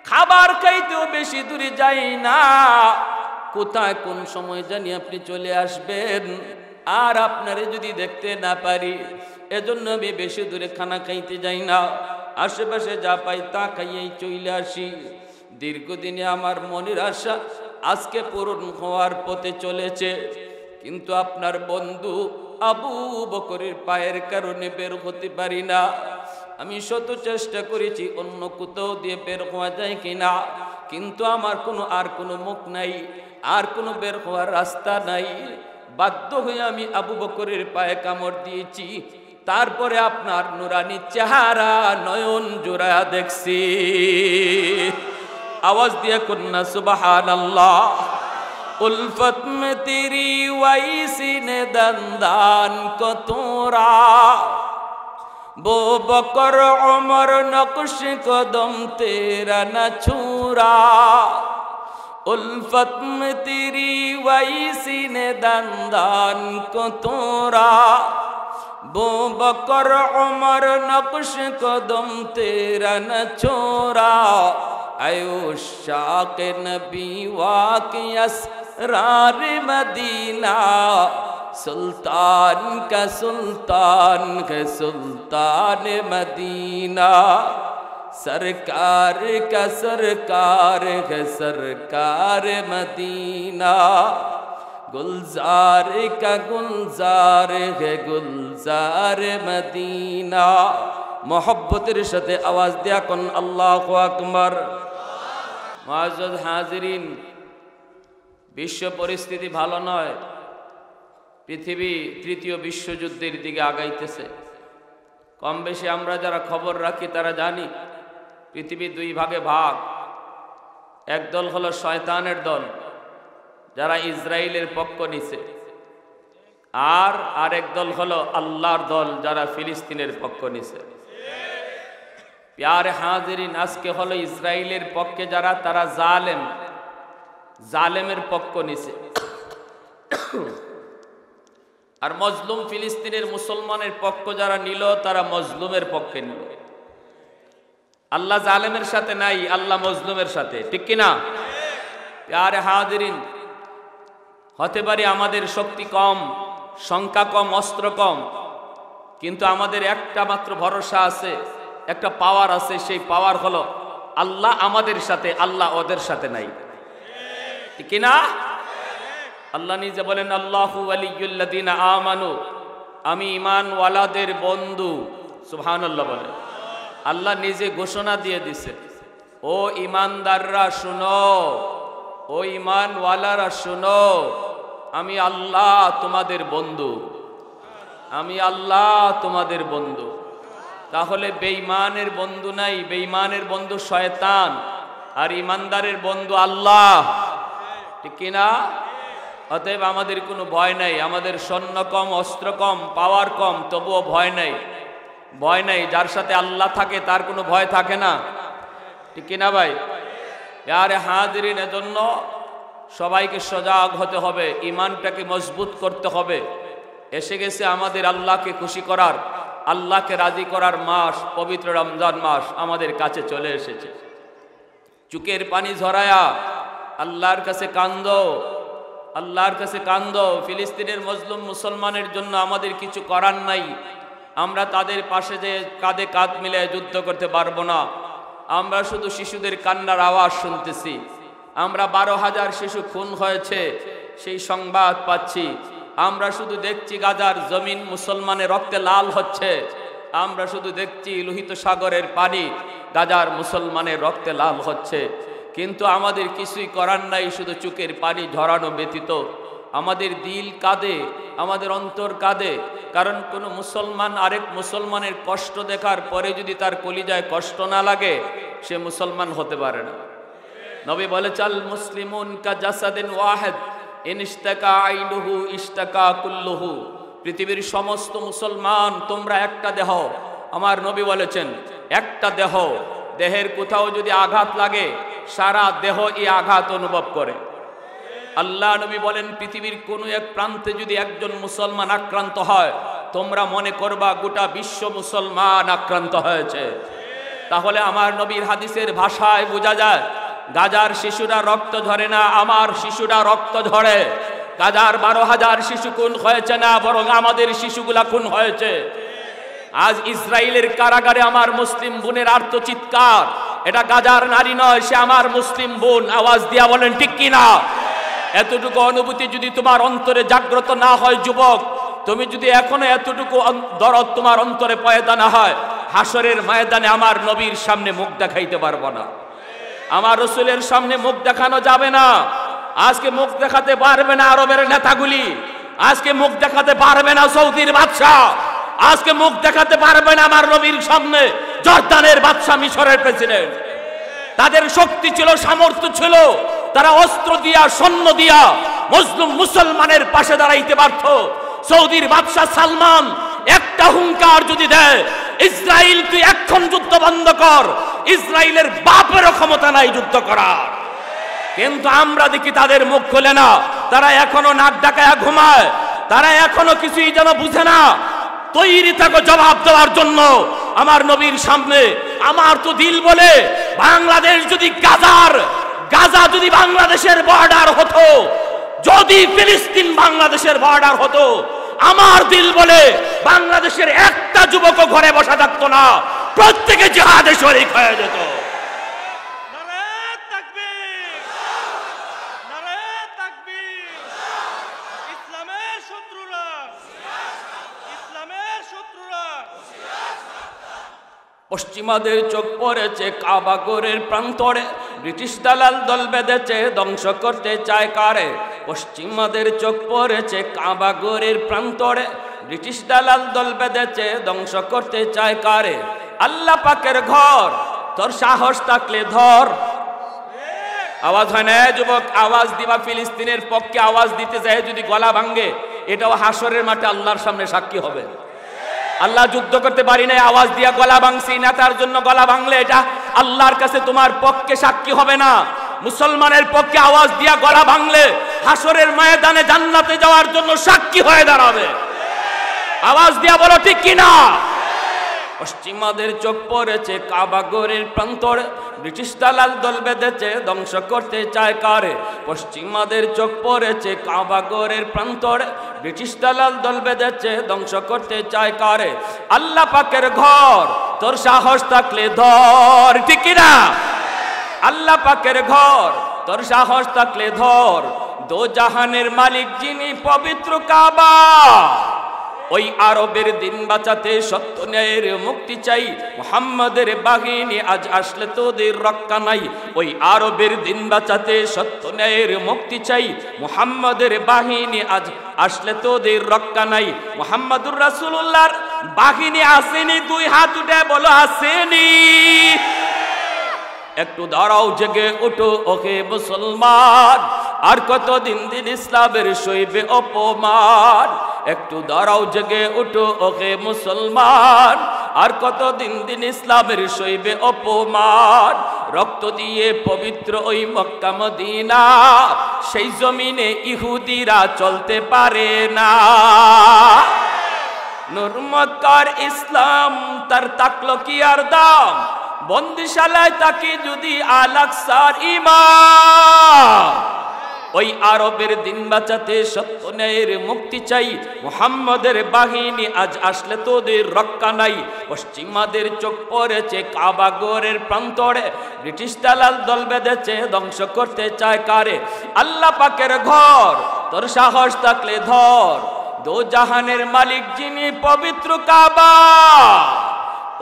খাবার খাইতেও বেশি দূরে যাই না। কোথায় কোন সময় জানি আপনি চলে আসবেন, আর আপনারে যদি দেখতে না পারি এজন্য আমি বেশি দূরে খানা খাইতে যাই না। আশেপাশে যা পাই তা খাইয়েই চলে আসি। দীর্ঘদিনে আমার মনের আশা আজকে পূরণ হওয়ার পথে চলেছে, কিন্তু আপনার বন্ধু আবু বকরের পায়ের কারণে বের হতে পারি না। আমি শত চেষ্টা করেছি অন্য কোথাও দিয়ে বের হওয়া যায় কিনা, কিন্তু আমার আর কোনো মুখ নাই, আর কোনো বের হওয়ার রাস্তা নাই। বাধ্য হয়ে আমি আবু বকরের পায়ে কামড় দিয়েছি। তারপরে আপনার নুরানি চেহারা নয়ন জোড়া দেখছি। आवाज दिया कुन्ना सुबहान अल्लाह। उल्फत में तेरी वैसी ने दंदान को तोरा, बो बकर उमर नक्श कदम तेरा न छूरा। उल्फत में तेरी वैसी ने दंदान को तोरा, बो बकर उमर नक्श कदम तेरा न छोरा। आयो शाक नबी वाक़i असरार मदीना, सुल्तान का सुल्तान है सुल्तान मदीना। सरकार का सरकार है सरकार मदीना, गुलजार का गुलजार है गुलजार मदीना। मोहब्बतेर साथे आवाज दिया कोन अल्लाहु আকবার। मुआज्जज हाजिरिन, विश्व परिस्थिति भालो नय। पृथिवी तृतीय विश्वयुद्धेर दिके आगाइतेছে। कम बेशी आमरा जारा खबर राखी तारा जानी पृथिवी दुई भागे भाग। एक दल हलो शयतानेर दल যারা ইসরায়েলের পক্ষ নিছে, আর আরেক দল হলো আল্লাহর দল যারা ফিলিস্তিনের পক্ষ নিছে। প্যারে হাজিরিন, আজকে হলো ইসরায়েলের পক্ষে যারা, তারা জালেম, জালেমের পক্ষ নিছে। আর মজলুম ফিলিস্তিনের মুসলমানের পক্ষ যারা নিল তারা মজলুমের পক্ষে নিল। আল্লাহ জালেমের সাথে নাই, আল্লাহ মজলুমের সাথে, ঠিক কিনা? প্যারে হাজিরিন, হতে পারে আমাদের শক্তি কম, সংখ্যা কম, অস্ত্র কম, কিন্তু আমাদের একটা মাত্র ভরসা আছে, একটা পাওয়ার আছে। সেই পাওয়ার হলো আল্লাহ আমাদের সাথে, আল্লাহ ওদের সাথে নাই, ঠিক না? আল্লাহ নিজে বলেন আল্লাহু ওয়ালিয়ুল্লাযিনা আমানু, আমি ঈমানওয়ালাদের বন্ধু। সুবহানাল্লাহ বলেন। আল্লাহ নিজে ঘোষণা দিয়ে দিছে, ও ঈমানদাররা শুনো, ও ঈমানওয়ালারা শুনো, আমি আল্লাহ তোমাদের বন্ধু, আমি আল্লাহ তোমাদের বন্ধু। তাহলে বেঈমানের বন্ধু নাই, বেঈমানের বন্ধু শয়তান, আর ঈমানদারের বন্ধু আল্লাহ, ঠিক কিনা? অতএব আমাদের কোনো ভয় নাই। আমাদের সৈন্য কম, অস্ত্র কম, পাওয়ার কম, তবুও ভয় নাই, ভয় নাই। যার সাথে আল্লাহ থাকে তার কোনো ভয় থাকে না, ঠিক কিনা ভাই? यार हाजिरिन, एजন্য সবাইকে সজাগ হতে হবে, ঈমানটাকে মজবুত করতে হবে। এসে গেছে আমাদের আল্লাহকে খুশি করার, আল্লাহকে রাজি করার মাস, পবিত্র রমজান মাস আমাদের কাছে চলে এসেছে। চোখের পানি ঝরায়া আল্লাহর কাছে কান্দো, আল্লাহর কাছে কান্দো। ফিলিস্তিনের মজলুম মুসলমানের জন্য আমাদের কিছু করার নাই। আমরা তাদের পাশে যে কাঁধে কাঁধ মিলে যুদ্ধ করতে পারবো না। আমরা শুধু শিশুদের কান্নার আওয়াজ শুনতেছি। আমরা 12,000 শিশু খুন হয়েছে সেই সংবাদ পাচ্ছি। আমরা শুধু দেখছি গাজার জমিন মুসলমানের রক্তে লাল হচ্ছে। আমরা শুধু দেখছি লোহিত সাগরের পানি গাজার মুসলমানের রক্তে লাল হচ্ছে। কিন্তু আমাদের কিছুই করার নাই, শুধু চোখের পানি ঝরানো ব্যতীত। আমাদের দিল কাঁদে, আমাদের অন্তর কাঁদে। কারণ কোনো মুসলমান আরেক মুসলমানের কষ্ট দেখার পরে যদি তার কলিজায় কষ্ট না লাগে, সে মুসলমান হতে পারে না। নবী বলে চাল মুসলিমুন কা জাসাদিন ওয়াহিদ ইন ইশতাকা আইনুহু ইশতাকা কুল্লুহু। পৃথিবীর সমস্ত মুসলমান তোমরা একটা দেহ। আমার নবী বলেছেন একটা দেহ, দেহের কোথাও যদি আঘাত লাগে সারা দেহ এই আঘাত অনুভব করে। আল্লাহ নবী বলেন পৃথিবীর কোনো এক প্রান্তে যদি একজন মুসলমান আক্রান্ত হয় তোমরা মনে করবা গোটা বিশ্ব মুসলমান আক্রান্ত হয়েছে। তাহলে আমার নবীর হাদিসের ভাষায় বোঝা যায় গাজার শিশুরা রক্ত ঝরে না, আমার শিশুরা রক্ত ঝরে। গাজার 12,000 শিশু খুন হয়েছে না, বরং আমাদের শিশুগুলা খুন হয়েছে। আজ ইসরায়েলের কারাগারে আমার মুসলিম বোনের আর্তচিৎকার, এটা গাজার নারী নয়, সে আমার মুসলিম বোন। আওয়াজ দিয়া বলেন ঠিক কিনা? এতটুকু অনুভূতি যদি তোমার অন্তরে জাগ্রত না হয় যুবক, তুমি যদি এখনো এতটুকু দরদ তোমার অন্তরে পয়দা না হয়, হাসরের ময়দানে আমার নবীর সামনে মুখ দেখাইতে পারবো না, আমার রসুলের সামনে মুখ দেখানো যাবে না। আজকে মুখ দেখাতে পারবে না আরবের নেতাগুলি, আজকে মুখ দেখাতে পারবে না সৌদির বাদশাহ, আজকে মুখ দেখাতে পারবে না আমার নবীর সামনে জর্দানের বাদশাহ, মিশরের প্রেসিডেন্ট। তাদের শক্তি ছিল, সামর্থ্য ছিল, তারা অস্ত্র দিয়া সৈন্য দিয়া মুসলিম মুসলমানের পাশে দাঁড়াইতে পারত। সৌদির বাদশাহ সালমান একটা হুঙ্কার যদি দেয়, ইসরায়েল তুই এখন যুদ্ধ বন্ধ কর, ইসরায়েলের বাপেরও ক্ষমতা নাই যুদ্ধ করার। কিন্তু আমরা দেখি তাদের মুখ খোলে না, তারা এখনো নাক ডাকায়া ঘুমায়, তারা এখনো কিছুই যেন বুঝে না। তৈরি থাকো জবাব দেওয়ার জন্য আমার নবীর সামনে। আমার তো দিল বলে বাংলাদেশ যদি গাজা যদি বাংলাদেশের বর্ডার হতো, যদি ফিলিস্তিন বাংলাদেশের বর্ডার হতো, আমার দিল বলে বাংলাদেশের একটা যুবক ঘরে বসা থাকতো না, প্রত্যেকে জিহাদে শরীক হয়ে যেত। পশ্চিমাদের চোখ পড়েছে কাবাগরের প্রান্তরে, ব্রিটিশ দালাল দল বেঁধেছে ধ্বংস করতে চায় কারে। পশ্চিমাদের চোখ পড়েছে কাবাগরের প্রান্তরে, ব্রিটিশ দালাল দল বেঁধেছে ধ্বংস করতে চায় কারে। আল্লাহ পাকের ঘর, তোর সাহস থাকলে ধর। আওয়াজ হয় না যুবক? আওয়াজ দিবা। ফিলিস্তিনের পক্ষে আওয়াজ দিতে যায় যদি গলা ভাঙ্গে, এটাও হাসরের মাঠে আল্লাহর সামনে সাক্ষী হবে। আল্লাহ যুদ্ধ করতে পারি নাই, আওয়াজ দিয়া গলা ভাঙছি, নেতার জন্য গলা ভাঙলে এটা আল্লাহর কাছে তোমার পক্ষে সাক্ষী হবে না। মুসলমানের পক্ষে আওয়াজ দিয়া গলা ভাঙলে হাসরের ময়দানে জান্নাতে যাওয়ার জন্য সাক্ষী হয়ে দাঁড়াবে। আওয়াজ দিয়া বলো ঠিক কিনা? পশ্চিমাদের চোখ পড়েছে কাবাগরের প্রান্তরে, ব্রিটিশ দালাল দল বেঁধেছে ধ্বংস করতে চায় কারে। পশ্চিমাদের চোখ পড়েছে কাবাগরের প্রান্তরে, ব্রিটিশ দালাল দল বেঁধেছে ধ্বংস করতে চায় কারে। আল্লাহ পাকের ঘর, তোর সাহস থাকলে ধর। ঠিক কিনা? আল্লাহ পাকের ঘর, তোর সাহস থাকলে ধর। দো জাহানের মালিক যিনি, পবিত্র কাবা। ওই আরবের দিন বাঁচাতে সত্য ন্যায়ের মুক্তি চাই, মুহাম্মাদের বাহিনী আজ আসলে তোদের রক্ষা নাই। ওই আরবের দিন বাঁচাতে সত্য ন্যায়ের মুক্তি চাই, মুহাম্মাদের বাহিনী আজ আসলে তোদের রক্ষা নাই। মুহাম্মাদুর রাসূলুল্লাহর বাহিনী আসেনি, দুই হাত উঠে বলো আসেনি। একটু দাঁড়াও, জেগে ওঠো ওকে মুসলমান, আর কতদিন দিন ইসলামের সইবে অপমান। একটু দাঁড়াও, জেগে ওঠো ওকে মুসলমান, আর কতদিন দিন ইসলামের সইবে অপমান। রক্ত দিয়ে পবিত্র ওই মক্কা মদিনা, সেই জমিনে ইহুদিরা চলতে পারে না। নূর মক্কার ইসলাম তার তাকলো কি আর দাম, বন্দিশালায় তাকে যদি আল-আকসার ইমাম। ওই আরবের দিন বাঁচাতে সত্য ন্যায়ের মুক্তি চাই, মুহাম্মাদের বাহিনী আজ আসলে তোদের রক্ষা নাই। পশ্চিমাদের চোখ পড়েছে কাবাগরের প্রান্তরে, ব্রিটিশ দালাল দল বেঁধেছে ধ্বংস করতে চায় কারে। আল্লাহ পাকের ঘর, তোর সাহস থাকলে ধর। দো জাহানের মালিক যিনি, পবিত্র কাবা।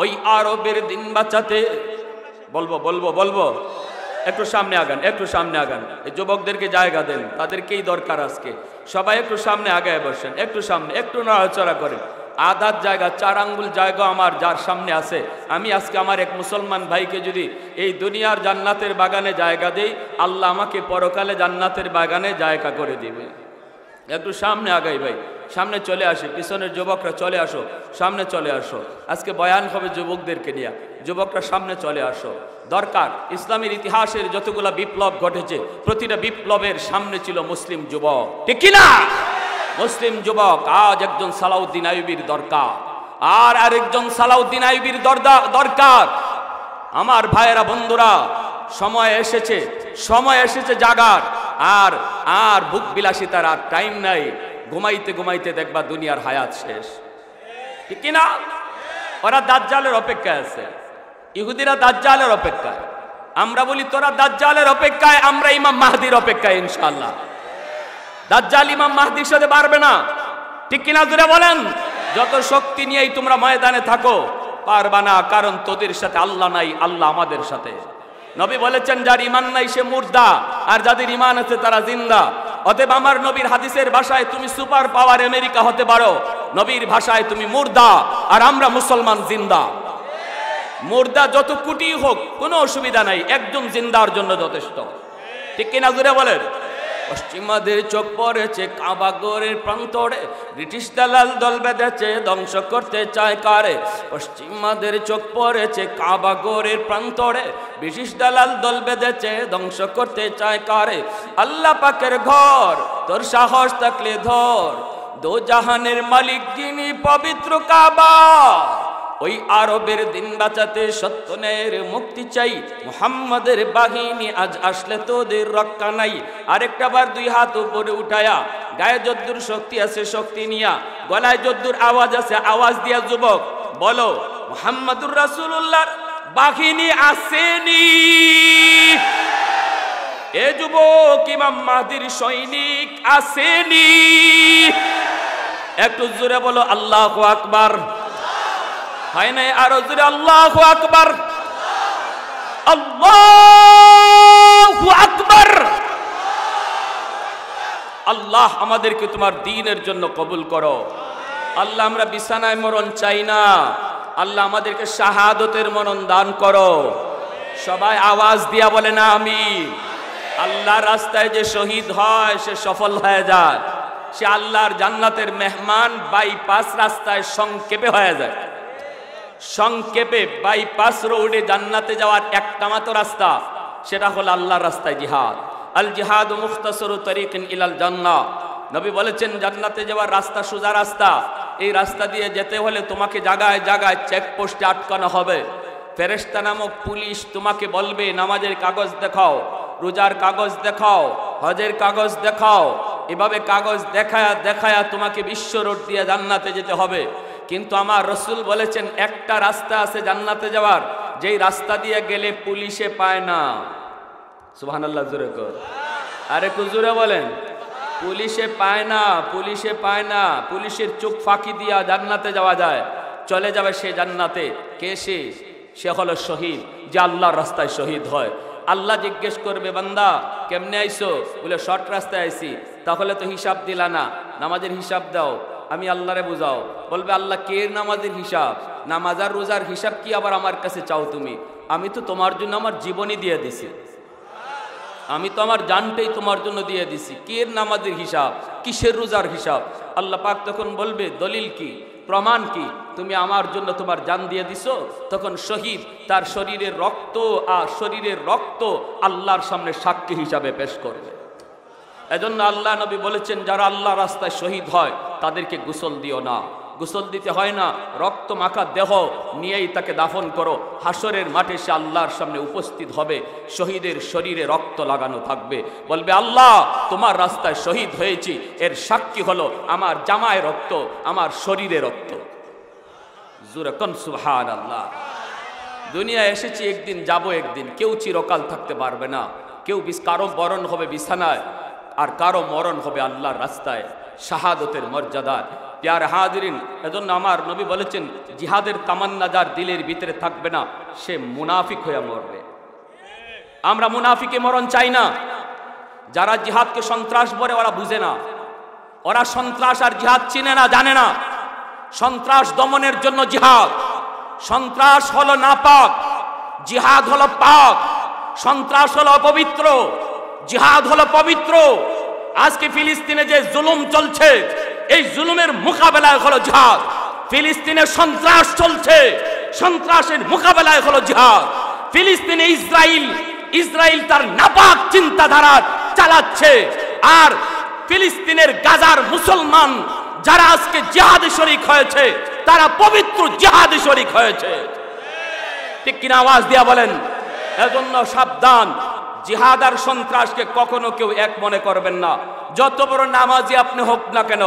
ওই আরবের দিন বাঁচাতে বলবো একটু সামনে আগান, একটু সামনে আগান। এই যুবকদেরকে জায়গা দেন, তাদেরকেই দরকার আজকে। সবাই একটু সামনে আগায় বসেন, একটু সামনে, একটু নড়াচড়া করেন। আধার জায়গা 4 আঙ্গুল জায়গা আমার যার সামনে আছে, আমি আজকে আমার এক মুসলমান ভাইকে যদি এই দুনিয়ার জান্নাতের বাগানে জায়গা দেই, আল্লাহ আমাকে পরকালে জান্নাতের বাগানে জায়গা করে দিবে। একটু সামনে আগাই ভাই, সামনে চলে আসে, পিছনের যুবকরা চলে আসো, সামনে চলে আসো। আজকে বয়ান হবে যুবকদেরকে নিয়ে, যুবকরা সামনে চলে আসো। দরকার, ইসলামের ইতিহাসের যতগুলা বিপ্লব ঘটেছে প্রতিটা বিপ্লবের সামনে ছিল মুসলিম যুবক, ঠিক কিনা? মুসলিম যুবক। আজ একজন সালাউদ্দিন আইয়ুবীর দরকার, আর আরেকজন সালাউদ্দিন আইয়ুবীর দরকার। আমার ভাইয়েরা, বন্ধুরা, সময় এসেছে, সময় এসেছে জাগার। আর আর বুক বিলাসিতার আর টাইম নাই। ঘুমাইতে ঘুমাইতে দেখবা দুনিয়ার হায়াত শেষ, ঠিক কিনা? ওরা দাজ্জালের অপেক্ষায় আছে, ইহুদিরা দাজ্জালের অপেক্ষায়। আমরা বলি তোরা দাজ্জালের অপেক্ষায়, আমরা ইমাম মাহদির অপেক্ষায় ইনশাআল্লাহ। দাজ্জাল ইমাম মাহদির সাথে পারবে না, ঠিক কিনা জোরে বলেন? যত শক্তি নিয়েই তোমরা ময়দানে থাকো, পারবা না, কারণ তোদের সাথে আল্লাহ নাই, আল্লাহ আমাদের সাথে। নবী বলেছেন যার ঈমান নাই সে মুর্দা, আর যাদের ঈমান আছে তারা জিন্দা। অতএব আমার নবীর হাদিসের ভাষায় তুমি সুপার পাওয়ার আমেরিকা হতে পারো, নবীর ভাষায় তুমি মুর্দা, আর আমরা মুসলমান জিন্দা। মুর্দা যত কোটি হোক কোনো অসুবিধা নাই, একজন জিন্দার জন্য যথেষ্ট, ঠিক কিনা জোরে বলেন? পশ্চিমাদের চোখ পড়েছে কাবাগরের প্রান্তরে, ব্রিটিশ দালাল দল বেঁধেছে ধ্বংস করতে চায় কারে। পশ্চিমাদের চোখ পড়েছে কাবাগরের প্রান্তরে, ব্রিটিশ দালাল দল বেঁধেছে ধ্বংস করতে চায় কারে। আল্লাহ পাকের ঘর তোর সাহস থাকলে ধর, দো জাহানের মালিক যিনি পবিত্র কাবা। ওই আরবের দিন বাঁচাতে সত্য ন্যায়ের মুক্তি চাই, মুহাম্মাদের বাহিনী আজ আসলে তোদের রক্ষা নাই। আরেকটা বার দুই হাত উপরে উঠায়া, গায়ে যদ্দুর শক্তি আছে শক্তি নিয়া, গলায় যদ্দুর আওয়াজ আছে আওয়াজ দিয়া যুবক বলো, মুহাম্মাদুর রাসূলুল্লাহর বাহিনী আসেনি। এ যুবক, ইমাম মাহদির সৈনিক আসেনি। একটু জোরে বলো আল্লাহু আকবার। হয় নাই? আরো জোরে আল্লাহু আকবার, আল্লাহু আকবার। আল্লাহ আমাদেরকে তোমার দ্বীনের জন্য কবুল করো। আল্লাহ আমরা বিছানায় মরণ চাই না, আল্লাহ আমাদেরকে শাহাদতের মরণ দান করো। সবাই আওয়াজ দিয়া বলে না আমিন। আল্লাহর রাস্তায় যে শহীদ হয় সে সফল হয়ে যায়, সে আল্লাহর জান্নাতের মেহমান। বাইপাস রাস্তায় সংক্ষেপে হয়ে যায়, সংক্ষেপে বাইপাস রোডে জান্নাতে যাওয়ার একটা মাত্র রাস্তা, সেটা হলো আল্লাহর রাস্তায় জিহাদ। আল জিহাদু মুখতাসারু তারিকিন ইলাল জান্নাহ। নবী বলেছেন জান্নাতে যাওয়ার রাস্তা সোজা রাস্তা। এই রাস্তা দিয়ে যেতে হলে তোমাকে জায়গায় জায়গায় চেকপোস্টে আটকানো হবে। ফেরেশতা নামক পুলিশ তোমাকে বলবে নামাজের কাগজ দেখাও, রোজার কাগজ দেখাও, হজের কাগজ দেখাও। এভাবে কাগজ দেখায়া দেখায়া তোমাকে বিশ্ব রোড দিয়ে জান্নাতে যেতে হবে। কিন্তু আমার রসুল বলেছেন একটা রাস্তা আছে জান্নাতে যাওয়ার, যেই রাস্তা দিয়ে গেলে পুলিশে পায় না। সুবহানাল্লাহ জোরে কর, আরে কুজুরে বলেন। পুলিশে পায় না, পুলিশে পায় না। পুলিশের চোখ ফাঁকি দিয়া জান্নাতে যাওয়া যায়, চলে যাবে সে জান্নাতে। কে সে? সে হলো শহীদ, যে আল্লাহর রাস্তায় শহীদ হয়। আল্লাহ জিজ্ঞেস করবে বান্দা কেমনে আইসো? বলে শর্ট রাস্তায় আইসি। তাহলে তো হিসাব দিলা না, নামাজের হিসাব দাও। আমি আল্লাহরে বুঝাও। বলবে আল্লাহ কে নামাজের হিসাব? নামাজ আর রোজার হিসাব কি আবার আমার কাছে চাও তুমি? আমি তো তোমার জন্য আমার জীবনই দিয়ে দিছি, আমি তো আমার জানটাই তোমার জন্য দিয়ে দিছি। কে নামাজের হিসাব, কিসের রোজার হিসাব? আল্লাহ পাক তখন বলবে দলিল কি, প্রমাণ কি? তুমি আমার জন্য তোমার জান দিয়ে দিছো। তখন শহীদ তার শরীরের রক্ত আর শরীরের রক্ত আল্লাহর সামনে সাক্ষী হিসাবে পেশ করবে। এজন্য আল্লাহ নবী বলেছেন যারা আল্লাহ রাস্তায় শহীদ হয় তাদেরকে গোসল দিও না। গোসল দিতে হয় না, রক্ত মাখা দেহ নিয়েই তাকে দাফন করো। হাসরের মাঠে সে আল্লাহর সামনে উপস্থিত হবে, শহীদের শরীরে রক্ত লাগানো থাকবে। বলবে আল্লাহ তোমার রাস্তায় শহীদ হয়েছি, এর সাক্ষী হলো আমার জামায় রক্ত, আমার শরীরে রক্ত। জোরে কোন সুবহানাল্লাহ। দুনিয়ায় এসেছি একদিন, যাব একদিন। কেউ চিরকাল থাকতে পারবে না। কেউ কারো মরণ হবে বিছানায়, আর কারো মরণ হবে আল্লাহর রাস্তায় শাহাদতের মর্যাদায়। প্যার হাজিরিন, এজন্য আমার নবী বলেছেন জিহাদের তামান্না যার দিলের ভিতরে থাকবে না সে মুনাফিক হয়ে মরবে। আমরা মুনাফিকে মরণ চাই না। যারা জিহাদকে সন্ত্রাস বলে ওরা বুঝে না, ওরা সন্ত্রাস আর জিহাদ চিনে না, জানে না। সন্ত্রাস দমনের জন্য জিহাদ। সন্ত্রাস হলো নাপাক, জিহাদ হলো পাক। সন্ত্রাস হলো অপবিত্র, জিহাদ হলো পবিত্র। আজকে ফিলিস্তিনে যে জুলুম চলছে, এই জুলুমের মোকাবেলায় হলো জিহাদ। ফিলিস্তিনে সন্ত্রাস চলছে, সন্ত্রাসের মোকাবেলায় হলো জিহাদ। ফিলিস্তিনে ইসরাইল তার নাপাক চিন্তাধারা চালাচ্ছে, আর ফিলিস্তিনের গাজার মুসলমান যারা আজকে জিহাদে শরীক হয়েছে, তারা পবিত্র জিহাদে শরীক হয়েছে। ঠিক কিনা আওয়াজ দিয়া বলেন? এজন্য সাবধান, জিহাদ আর সন্ত্রাসকে কখনো কেউ এক মনে করবেন না। যত বড় নামাজি আপনি হোক না কেন,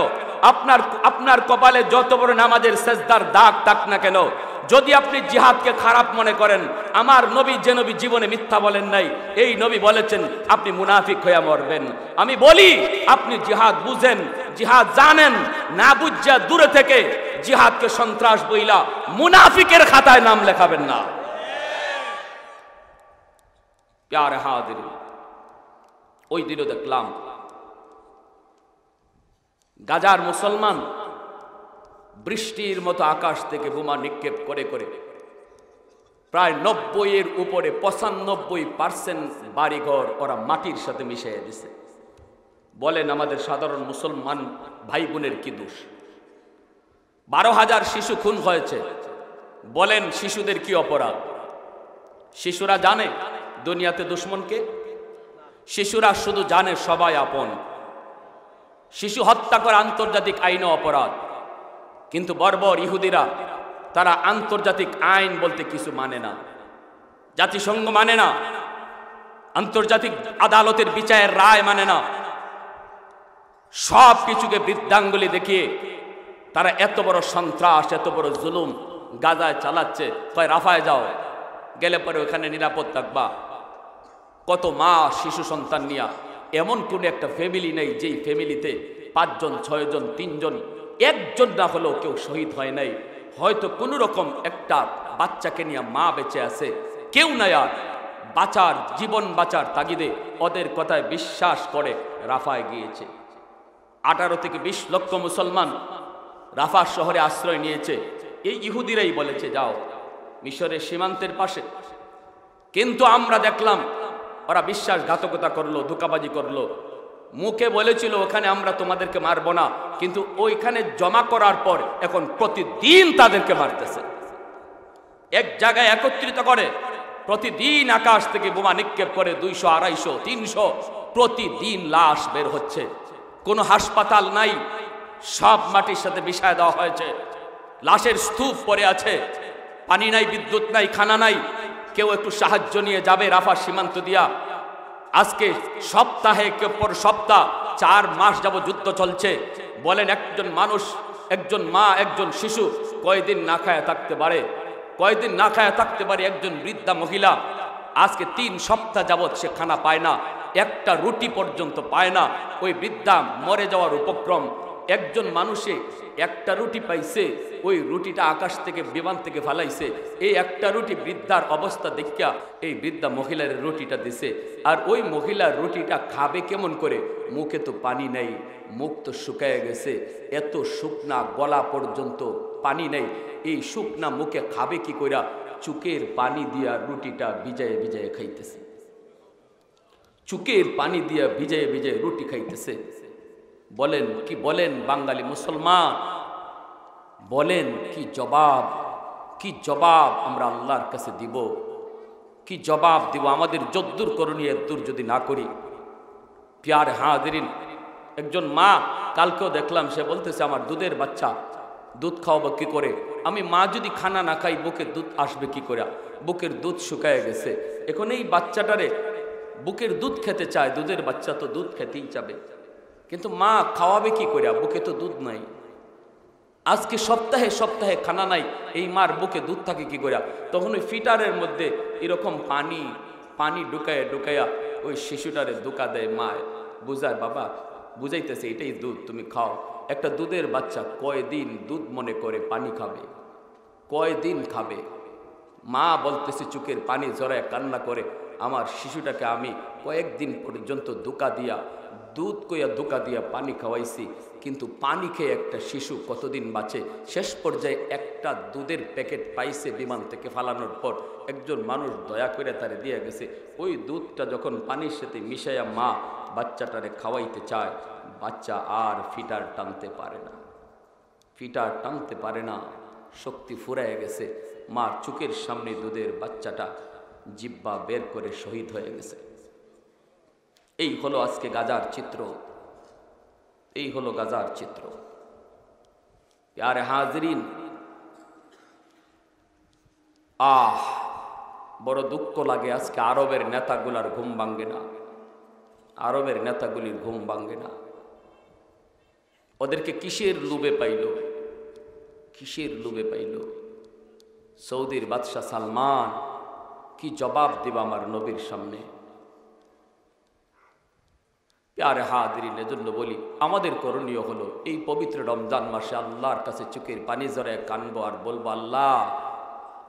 আপনার কপালে যত বড় নামাজের সেজদার দাগ থাক না কেন, যদি আপনি জিহাদকে খারাপ মনে করেন, আমার নবী যে নবী জীবনে মিথ্যা বলেন নাই, এই নবী বলেছেন আপনি মুনাফিক হয়ে মরবেন। আমি বলি, আপনি জিহাদ বুঝেন, জিহাদ জানেন, না বুঝা দূরে থেকে জিহাদকে সন্ত্রাস বইলা মুনাফিকের খাতায় নাম লেখাবেন না। প্যারে হাজির, ওই দিনও দেখলাম গাজার মুসলমান বৃষ্টির মতো আকাশ থেকে বোমা নিক্ষেপ করে করে প্রায় 90-এর উপরে 95% বাড়িঘর ওরা মাটির সাথে মিশিয়ে দিছে। বলেন আমাদের সাধারণ মুসলমান ভাই বোনের কি দোষ? 12,000 শিশু খুন হয়েছে, বলেন শিশুদের কি অপরাধ? শিশুরা জানে দুনিয়াতে দুশ্মনকে? শিশুরা শুধু জানে সবাই আপন। শিশু হত্যা করা আন্তর্জাতিক আইন অপরাধ, কিন্তু বর্বর ইহুদিরা তারা আন্তর্জাতিক আইন বলতে কিছু মানে না, জাতিসংঘ মানে না, আন্তর্জাতিক আদালতের বিচারের রায় মানে না। সব কিছুকে বৃদ্ধাঙ্গুলি দেখিয়ে তারা এত বড় সন্ত্রাস, এত বড় জুলুম গাজায় চালাচ্ছে। কয় রাফায় যাও, গেলে পরে ওখানে নিরাপদ থাকবা। কত মা শিশু সন্তান নিয়া, এমন কোন একটা ফ্যামিলি নেই যেই ফ্যামিলিতে 5 জন 6 জন 3 জন একজন না হলেও কেউ শহীদ হয় নাই। হয়তো কোনো রকম একটা বাচ্চাকে নিয়ে মা বেঁচে আছে, কেউ নাই আর বাঁচার, জীবন বাঁচার তাগিদে ওদের কথায় বিশ্বাস করে রাফায় গিয়েছে। 18 থেকে 20 লক্ষ মুসলমান রাফা শহরে আশ্রয় নিয়েছে। এই ইহুদিরাই বলেছে যাও মিশরের সীমান্তের পাশে, কিন্তু আমরা দেখলাম ওরা বিশ্বাসঘাতকতা করলো, ধোঁকাবাজি করলো। মুখে বলেছিল ওখানে আমরা তোমাদেরকে মারব না, কিন্তু ওইখানে জমা করার পর এখন প্রতিদিন তাদেরকে মারতেছে। এক জায়গায় একত্রিত করে প্রতিদিন আকাশ থেকে বোমা নিক্ষেপ করে 200, 250, 300 প্রতিদিন লাশ বের হচ্ছে। কোনো হাসপাতাল নাই, সব মাটির সাথে মিশায় দেওয়া হয়েছে। লাশের স্তূপ পড়ে আছে, পানি নাই, বিদ্যুৎ নাই, খানা নাই। কেউ একটু সাহায্য নিয়ে যাবে রাফা সীমান্ত দিয়া? আজকে সপ্তাহে পর সপ্তাহ 4 মাস যাবত যুদ্ধ চলছে। বলেন একজন মানুষ, একজন মা, একজন শিশু কয়দিন না খায় থাকতে পারে? কয়দিন না খায় থাকতে পারে একজন বৃদ্ধা মহিলা? আজকে 3 সপ্তাহ যাবত সে খানা পায় না, একটা রুটি পর্যন্ত পায় না। ওই বৃদ্ধা মরে যাওয়ার উপক্রম। একজন মানুষে একটা রুটি পাইছে, ওই রুটিটা আকাশ থেকে বিমান থেকে ফালাইছে। এই একটা রুটি বৃদ্ধার অবস্থা দেখিয়া এই বৃদ্ধা মহিলার রুটিটা দিছে। আর ওই মহিলার রুটিটা খাবে কেমন করে? মুখে তো পানি নেই, মুখ তো শুকায় গেছে, এত শুকনা, গলা পর্যন্ত পানি নেই। এই শুকনা মুখে খাবে কি কইরা? চুকের পানি দিয়া রুটিটা ভিজায়ে ভিজায়ে খাইতেছে। চুকের পানি দিয়া ভিজায়ে ভিজায়ে রুটি খাইতেছে। বলেন কি বলেন বাঙালি মুসলমান, বলেন কি জবাব, কি জবাব আমরা আল্লাহর কাছে দিব? কি জবাব দিব? আমাদের যদ্দুর করণীয় দূর যদি না করি। প্যারে হাজিরিন, একজন মা কালকেও দেখলাম, সে বলতেছে আমার দুধের বাচ্চা, দুধ খাওয়াবো কি করে? আমি মা যদি খানা না খাই বুকের দুধ আসবে কি করে? বুকের দুধ শুকায় গেছে। এখন এই বাচ্চাটারে বুকের দুধ খেতে চায়, দুধের বাচ্চা তো দুধ খেতেই চাবে, কিন্তু মা খাওয়াবে কি করে? বুকে তো দুধ নাই। আজকে সপ্তাহে সপ্তাহে খানা নাই, এই মার বুকে দুধ থাকে কি করে? তখন ওই ফিটারের মধ্যে এরকম পানি পানি ঢুকাইয়া ঢুকাইয়া ওই শিশুটারে ধোকা দেয় মা, বুঝায় বাবা, বুঝাইতেছে এটাই দুধ, তুমি খাও। একটা দুধের বাচ্চা কয়দিন দুধ মনে করে পানি খাবে? কয়দিন খাবে? মা বলতেছে চোখের পানি ঝরায় কান্না করে, আমার শিশুটাকে আমি কয়েকদিন পর্যন্ত ধোকা দিয়া দুধ কইয়া ধোকা দিয়া পানি খাওয়াইছি, কিন্তু পানি খেয়ে একটা শিশু কতদিন বাঁচে? শেষ পর্যায়ে একটা দুধের প্যাকেট পাইছে বিমান থেকে ফালানোর পর, একজন মানুষ দয়া করে তারে দিয়ে গেছে। ওই দুধটা যখন পানির সাথে মিশাইয়া মা বাচ্চাটারে খাওয়াইতে চায়, বাচ্চা আর ফিটার টানতে পারে না, ফিটার টানতে পারে না, শক্তি ফুরায় গেছে। মার চোখের সামনে দুধের বাচ্চাটা জিব্বা বের করে শহীদ হয়ে গেছে। এই হলো আজকে গাজার চিত্র, এই হলো গাজার চিত্র। প্যারে হাজরিন, বড় দুঃখ লাগে আজকে আরবের নেতাগুলার ঘুম ভাঙ্গে না, আরবের নেতাগুলির ঘুম ভাঙ্গে না। ওদেরকে কিসের লোভে পাইল, কিসের লোভে পাইল? সৌদির বাদশাহ সালমান কি জবাব দেব আমার নবীর সামনে? প্যারে হাজরিন, এজন্য বলি আমাদের করণীয় হলো এই পবিত্র রমজান মাসে আল্লাহর কাছে চোখের পানি জড়ায় কানবো আর বলবো, আল্লাহ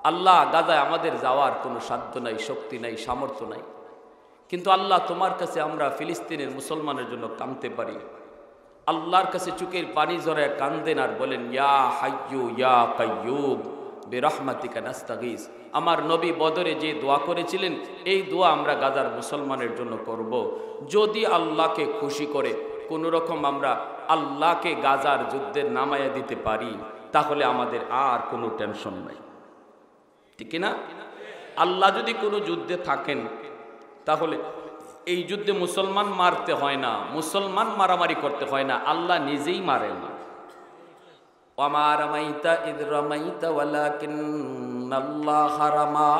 আল্লাহ, গাজায় আমাদের যাওয়ার কোনো সাধ্য নাই, শক্তি নাই, সামর্থ্য নাই, কিন্তু আল্লাহ তোমার কাছে আমরা ফিলিস্তিনের মুসলমানের জন্য কাঁদতে পারি। আল্লাহর কাছে চোখের পানি জড়ায় কান্দেন আর বলেন, ইয়া হাইয়্যু ইয়া কাইয়্যুম বিরহমাতিকা নাস্তাগীস। আমার নবী বদরে যে দোয়া করেছিলেন, এই দোয়া আমরা গাজার মুসলমানের জন্য করব। যদি আল্লাহকে খুশি করে কোনো রকম আমরা আল্লাহকে গাজার যুদ্ধে নামাইয়া দিতে পারি, তাহলে আমাদের আর কোনো টেনশন নাই, ঠিক না? আল্লাহ যদি কোনো যুদ্ধে থাকেন, তাহলে এই যুদ্ধে মুসলমান মারতে হয় না, মুসলমান মারামারি করতে হয় না, আল্লাহ নিজেই মারেন না। ওয়ামা রামাইতা ইদ রামাইতা ওয়ালাকিন্নাল্লাহ রামা।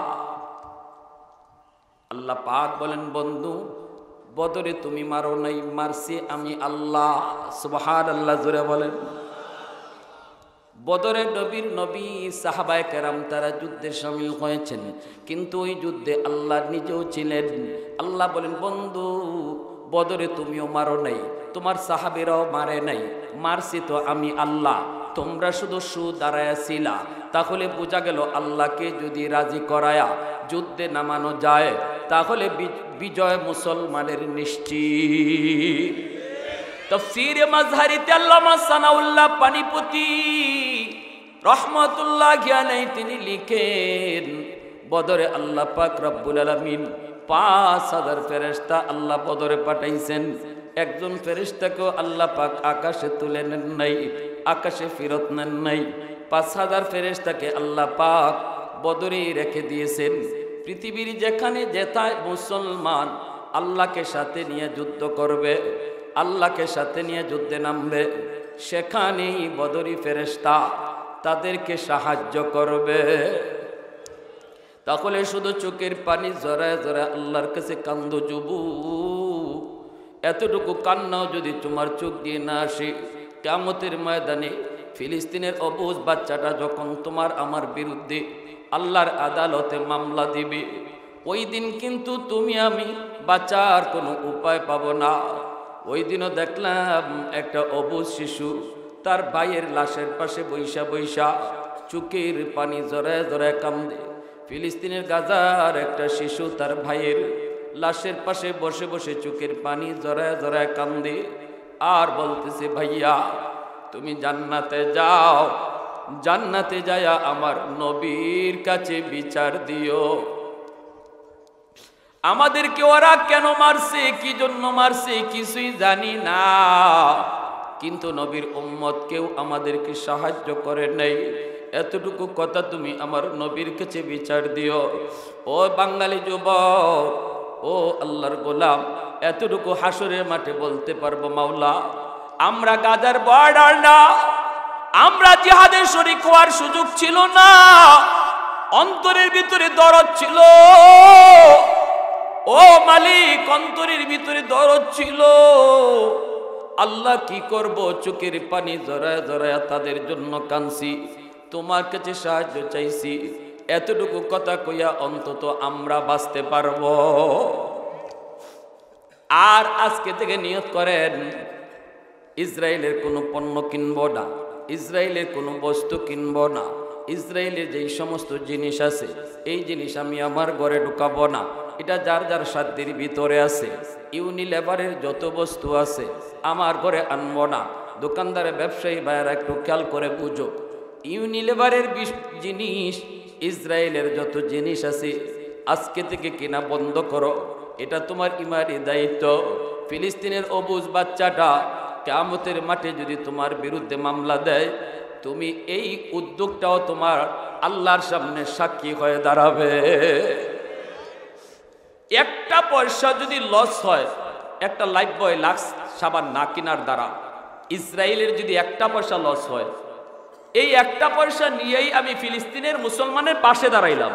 আল্লাহ পাক বলেন, বন্ধু বদরে তুমি মারো নাই, মারছি আমি আল্লাহ। সুবহানাল্লাহ, জোরে বলেন। বদরে নবীর নবী সাহাবায়ে কেরাম তারা যুদ্ধে শামিল হয়েছেন, কিন্তু ওই যুদ্ধে আল্লাহ নিজেও ছিলেন। আল্লাহ বলেন, বন্ধু বদরে তুমিও মারো নাই, তোমার সাহাবীরাও মারে নাই, মারছি তো আমি আল্লাহ, তোমরা শুধু দাঁড়ায়া ছিলা। তাহলে বোঝা গেল আল্লাহকে যদি রাজি করায়া যুদ্ধে নামানো যায়, তাহলে বিজয় মুসলমানের নিশ্চিত। তাফসীরে মাযহারিতে আল্লামা সানাউল্লাহ পানিপতি রহমাতুল্লাহি আলাইহি তিনি লিখেন, বদরে আল্লাহ পাক রব্বুল আলামিন 5000 ফেরেশতা আল্লাহ বদরে পাঠাইছেন। একজন ফেরেশতাকেও আল্লাহ পাক আকাশে তুলে নেন নাই, আকাশে ফেরত নেন নাই। 5000 ফেরেশতাকে আল্লাহ পাক বদরেই রেখে দিয়েছেন। পৃথিবীর যেখানে যেথায় মুসলমান আল্লাহকে সাথে নিয়ে যুদ্ধ করবে, আল্লাহকে সাথে নিয়ে যুদ্ধে নামবে, সেখানেই বদরি ফেরেশতা তাদেরকে সাহায্য করবে। তাহলে শুধু চোখের পানি জড়ায় জড়ায় আল্লাহর কাছে কান্দো যুবু, এতটুকু কান্নাও যদি তোমার চোখ দিয়ে না আসে, কিয়ামতের ময়দানে ফিলিস্তিনের অবুঝ বাচ্চাটা যখন তোমার আমার বিরুদ্ধে আল্লাহর আদালতে মামলা দিবে, ওই দিন কিন্তু তুমি আমি বাঁচার কোনো উপায় পাবো না। ওই দিনও দেখলাম একটা অবুঝ শিশু তার ভাইয়ের লাশের পাশে বৈশা বৈশা চোখের পানি জড়ায় জড়ায় কান্দে। ফিলিস্তিনের গাজার একটা শিশু তার ভাইয়ের লাশের পাশে বসে বসে চোখের পানি জড়ায় জড়ায় কান্দে আর বলতেছে, ভাইয়া তুমি জান্নাতে যাও, জান্নাতে যায়া আমার নবীর কাছে বিচার দিও। আমাদেরকে ওরা কেন মারছে, কি জন্য মারছে কিছুই জানি না, কিন্তু নবীর উম্মত কেউ আমাদেরকে সাহায্য করে নাই। এতটুকু কথা তুমি আমার নবীর কাছে বিচার দিও। ও বাঙালি যুবক, ও আল্লাহর গোলাম, এতটুকু হাসরের মাঠে বলতে পারবো, মাওলা আমরা গাজার বর্ডার না, আমরা জিহাদের শরীক হওয়ার সুযোগ ছিল না, অন্তরের ভিতরে দরদ ছিল। ও মালিক, অন্তরের ভিতরে দরদ ছিল। আল্লাহ কি করব, চোখের পানি জড়ায় জড়ায় তাদের জন্য কাঁদছি, তোমার কাছে সাহায্য চাইছি। এতটুকু কথা কইয়া অন্তত আমরা বাঁচতে পারবো। আর আজকে থেকে নিয়ত করেন, ইসরায়েলের কোনো পণ্য কিনবো না, ইসরায়েলের কোনো বস্তু কিনবো না, ইসরায়েলের যেই সমস্ত জিনিস আছে এই জিনিস আমি আমার ঘরে ঢুকাবো না। এটা যার যার সাধ্যের ভিতরে আছে। ইউনিলিভারের যত বস্তু আছে আমার ঘরে আনবো না। দোকানদারের ব্যবসায়ী ভাইয়েরা একটু খেয়াল করে বুঝো, ইউনিলিভারের জিনিস, ইসরায়েলের যত জিনিস আছে আজকে থেকে কেনা বন্ধ করো। এটা তোমার ইমানি দায়িত্ব। ফিলিস্তিনের অবুজ বাচ্চাটা কিয়ামতের মাঠে যদি তোমার বিরুদ্ধে মামলা দেয়, তুমি এই উদ্যোগটাও তোমার আল্লাহর সামনে সাক্ষী হয়ে দাঁড়াবে। একটা পয়সা যদি লস হয়, একটা লাইফবয় লাক্স সাবান না কেনার দ্বারা, ইসরায়েলের যদি একটা পয়সা লস হয়, এই একটা পয়সা নিয়েই আমি ফিলিস্তিনের মুসলমানের পাশে দাঁড়াইলাম,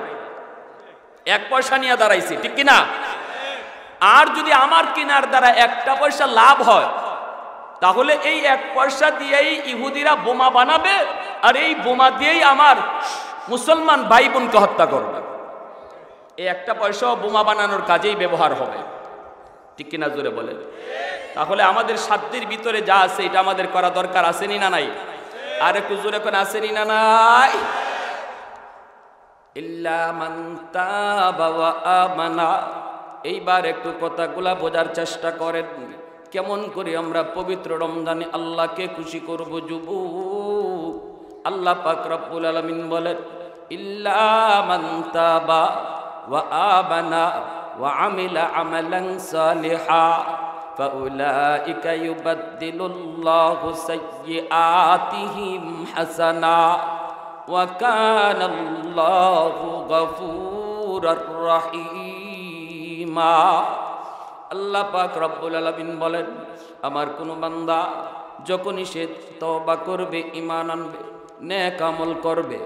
এক পয়সা নিয়ে দাঁড়াইছি, ঠিক কিনা? আর যদি আমার কেনার দ্বারা একটা পয়সা লাভ হয়, তাহলে এই এক পয়সা দিয়েই ইহুদিরা বোমা বানাবে, আর এই বোমা দিয়েই আমার মুসলমান ভাই বোনকে হত্যা করবে। এই একটা পয়সাও বোমা বানানোর কাজেই ব্যবহার হবে, ঠিক কিনা? জোরে বলে। তাহলে আমাদের সাধ্যের ভিতরে যা আছে এটা আমাদের করা দরকার, আসেনি না নাই? আর একটু জোরে করে, আসেনি না নাই? ইল্লা মান তাবা ওয়া আমানা। এইবার একটু কথাগুলা বোঝার চেষ্টা করেন, কেমন করে আমরা পবিত্র রমজানে আল্লাহকে খুশি করব। যুবক, আল্লাহ পাক রব্বুল আলামিন বলেন, ইল্লা মান তাবা ওয়া আমানা ওয়া আমিলা আমালান সালিহা ফাউলাইকা ইউবাদদিলুল্লাহু সাইয়্যাতিহিম হাসানা ওয়া কানাল্লাহু গফুরুর রহিম। আল্লাহ পাক রব্বুল আলামিন বলেন, আমার কোন বান্দা যখনই সে তওবা করবে, ঈমান আনবে, নেক আমল করবে,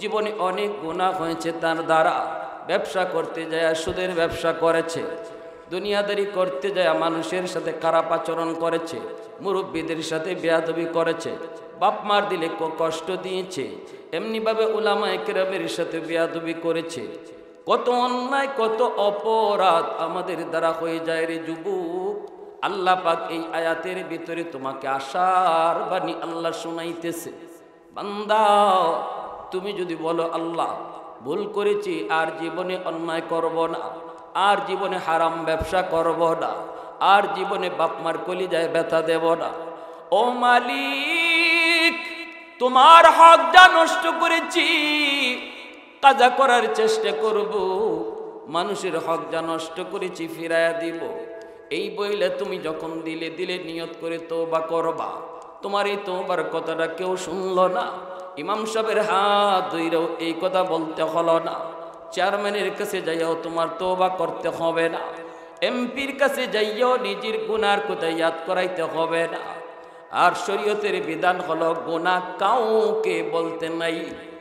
জীবনে অনেক গুনাহ হয়েছে তার দ্বারা, ব্যবসা করতে যায় সুদের ব্যবসা করেছে, দুনিয়াদারি করতে যায় মানুষের সাথে খারাপ আচরণ করেছে, মুরব্বীদের সাথে বেয়াদবি করেছে, বাপ মার দিলে কষ্ট দিয়েছে, এমনিভাবে উলামায়ে কেরামের সাথে বেয়াদবি করেছে, কত অন্যায় কত অপরাধ আমাদের দ্বারা হয়ে যায় রে যুবক। আল্লাহ পাক এই আয়াতের ভিতরে তোমাকে আশার বাণী আল্লাহ শোনাইতেছে, বান্দা তুমি যদি বলো আল্লাহ ভুল করেছি, আর জীবনে অন্যায় করব না, আর জীবনে হারাম ব্যবসা করব না, আর জীবনে বাপমার কলিজায় ব্যথা দেব না, ও মালিক তোমার হক যা নষ্ট করেছি কাজা করার চেষ্টা করব, মানুষের হক যা নষ্ট করেছি ফিরাইয়া দিব। এই বইলে তুমি যখন দিলে নিয়ত করে তওবা করবা, তোমার এই তওবার কথাটা কেউ শুনলো না, ইমাম সাহেবের হাত ধইরেও এই কথা বলতে হলো না, চেয়ারম্যানের কাছে যাইয়াও তোমার তওবা করতে হবে না, এমপির কাছে যাইয়াও নিজের গুনার কথা ইয়াদ করাইতে হবে না। আর শরীয়তের বিধান হলো গুনাহ কাউকে বলতে নাই।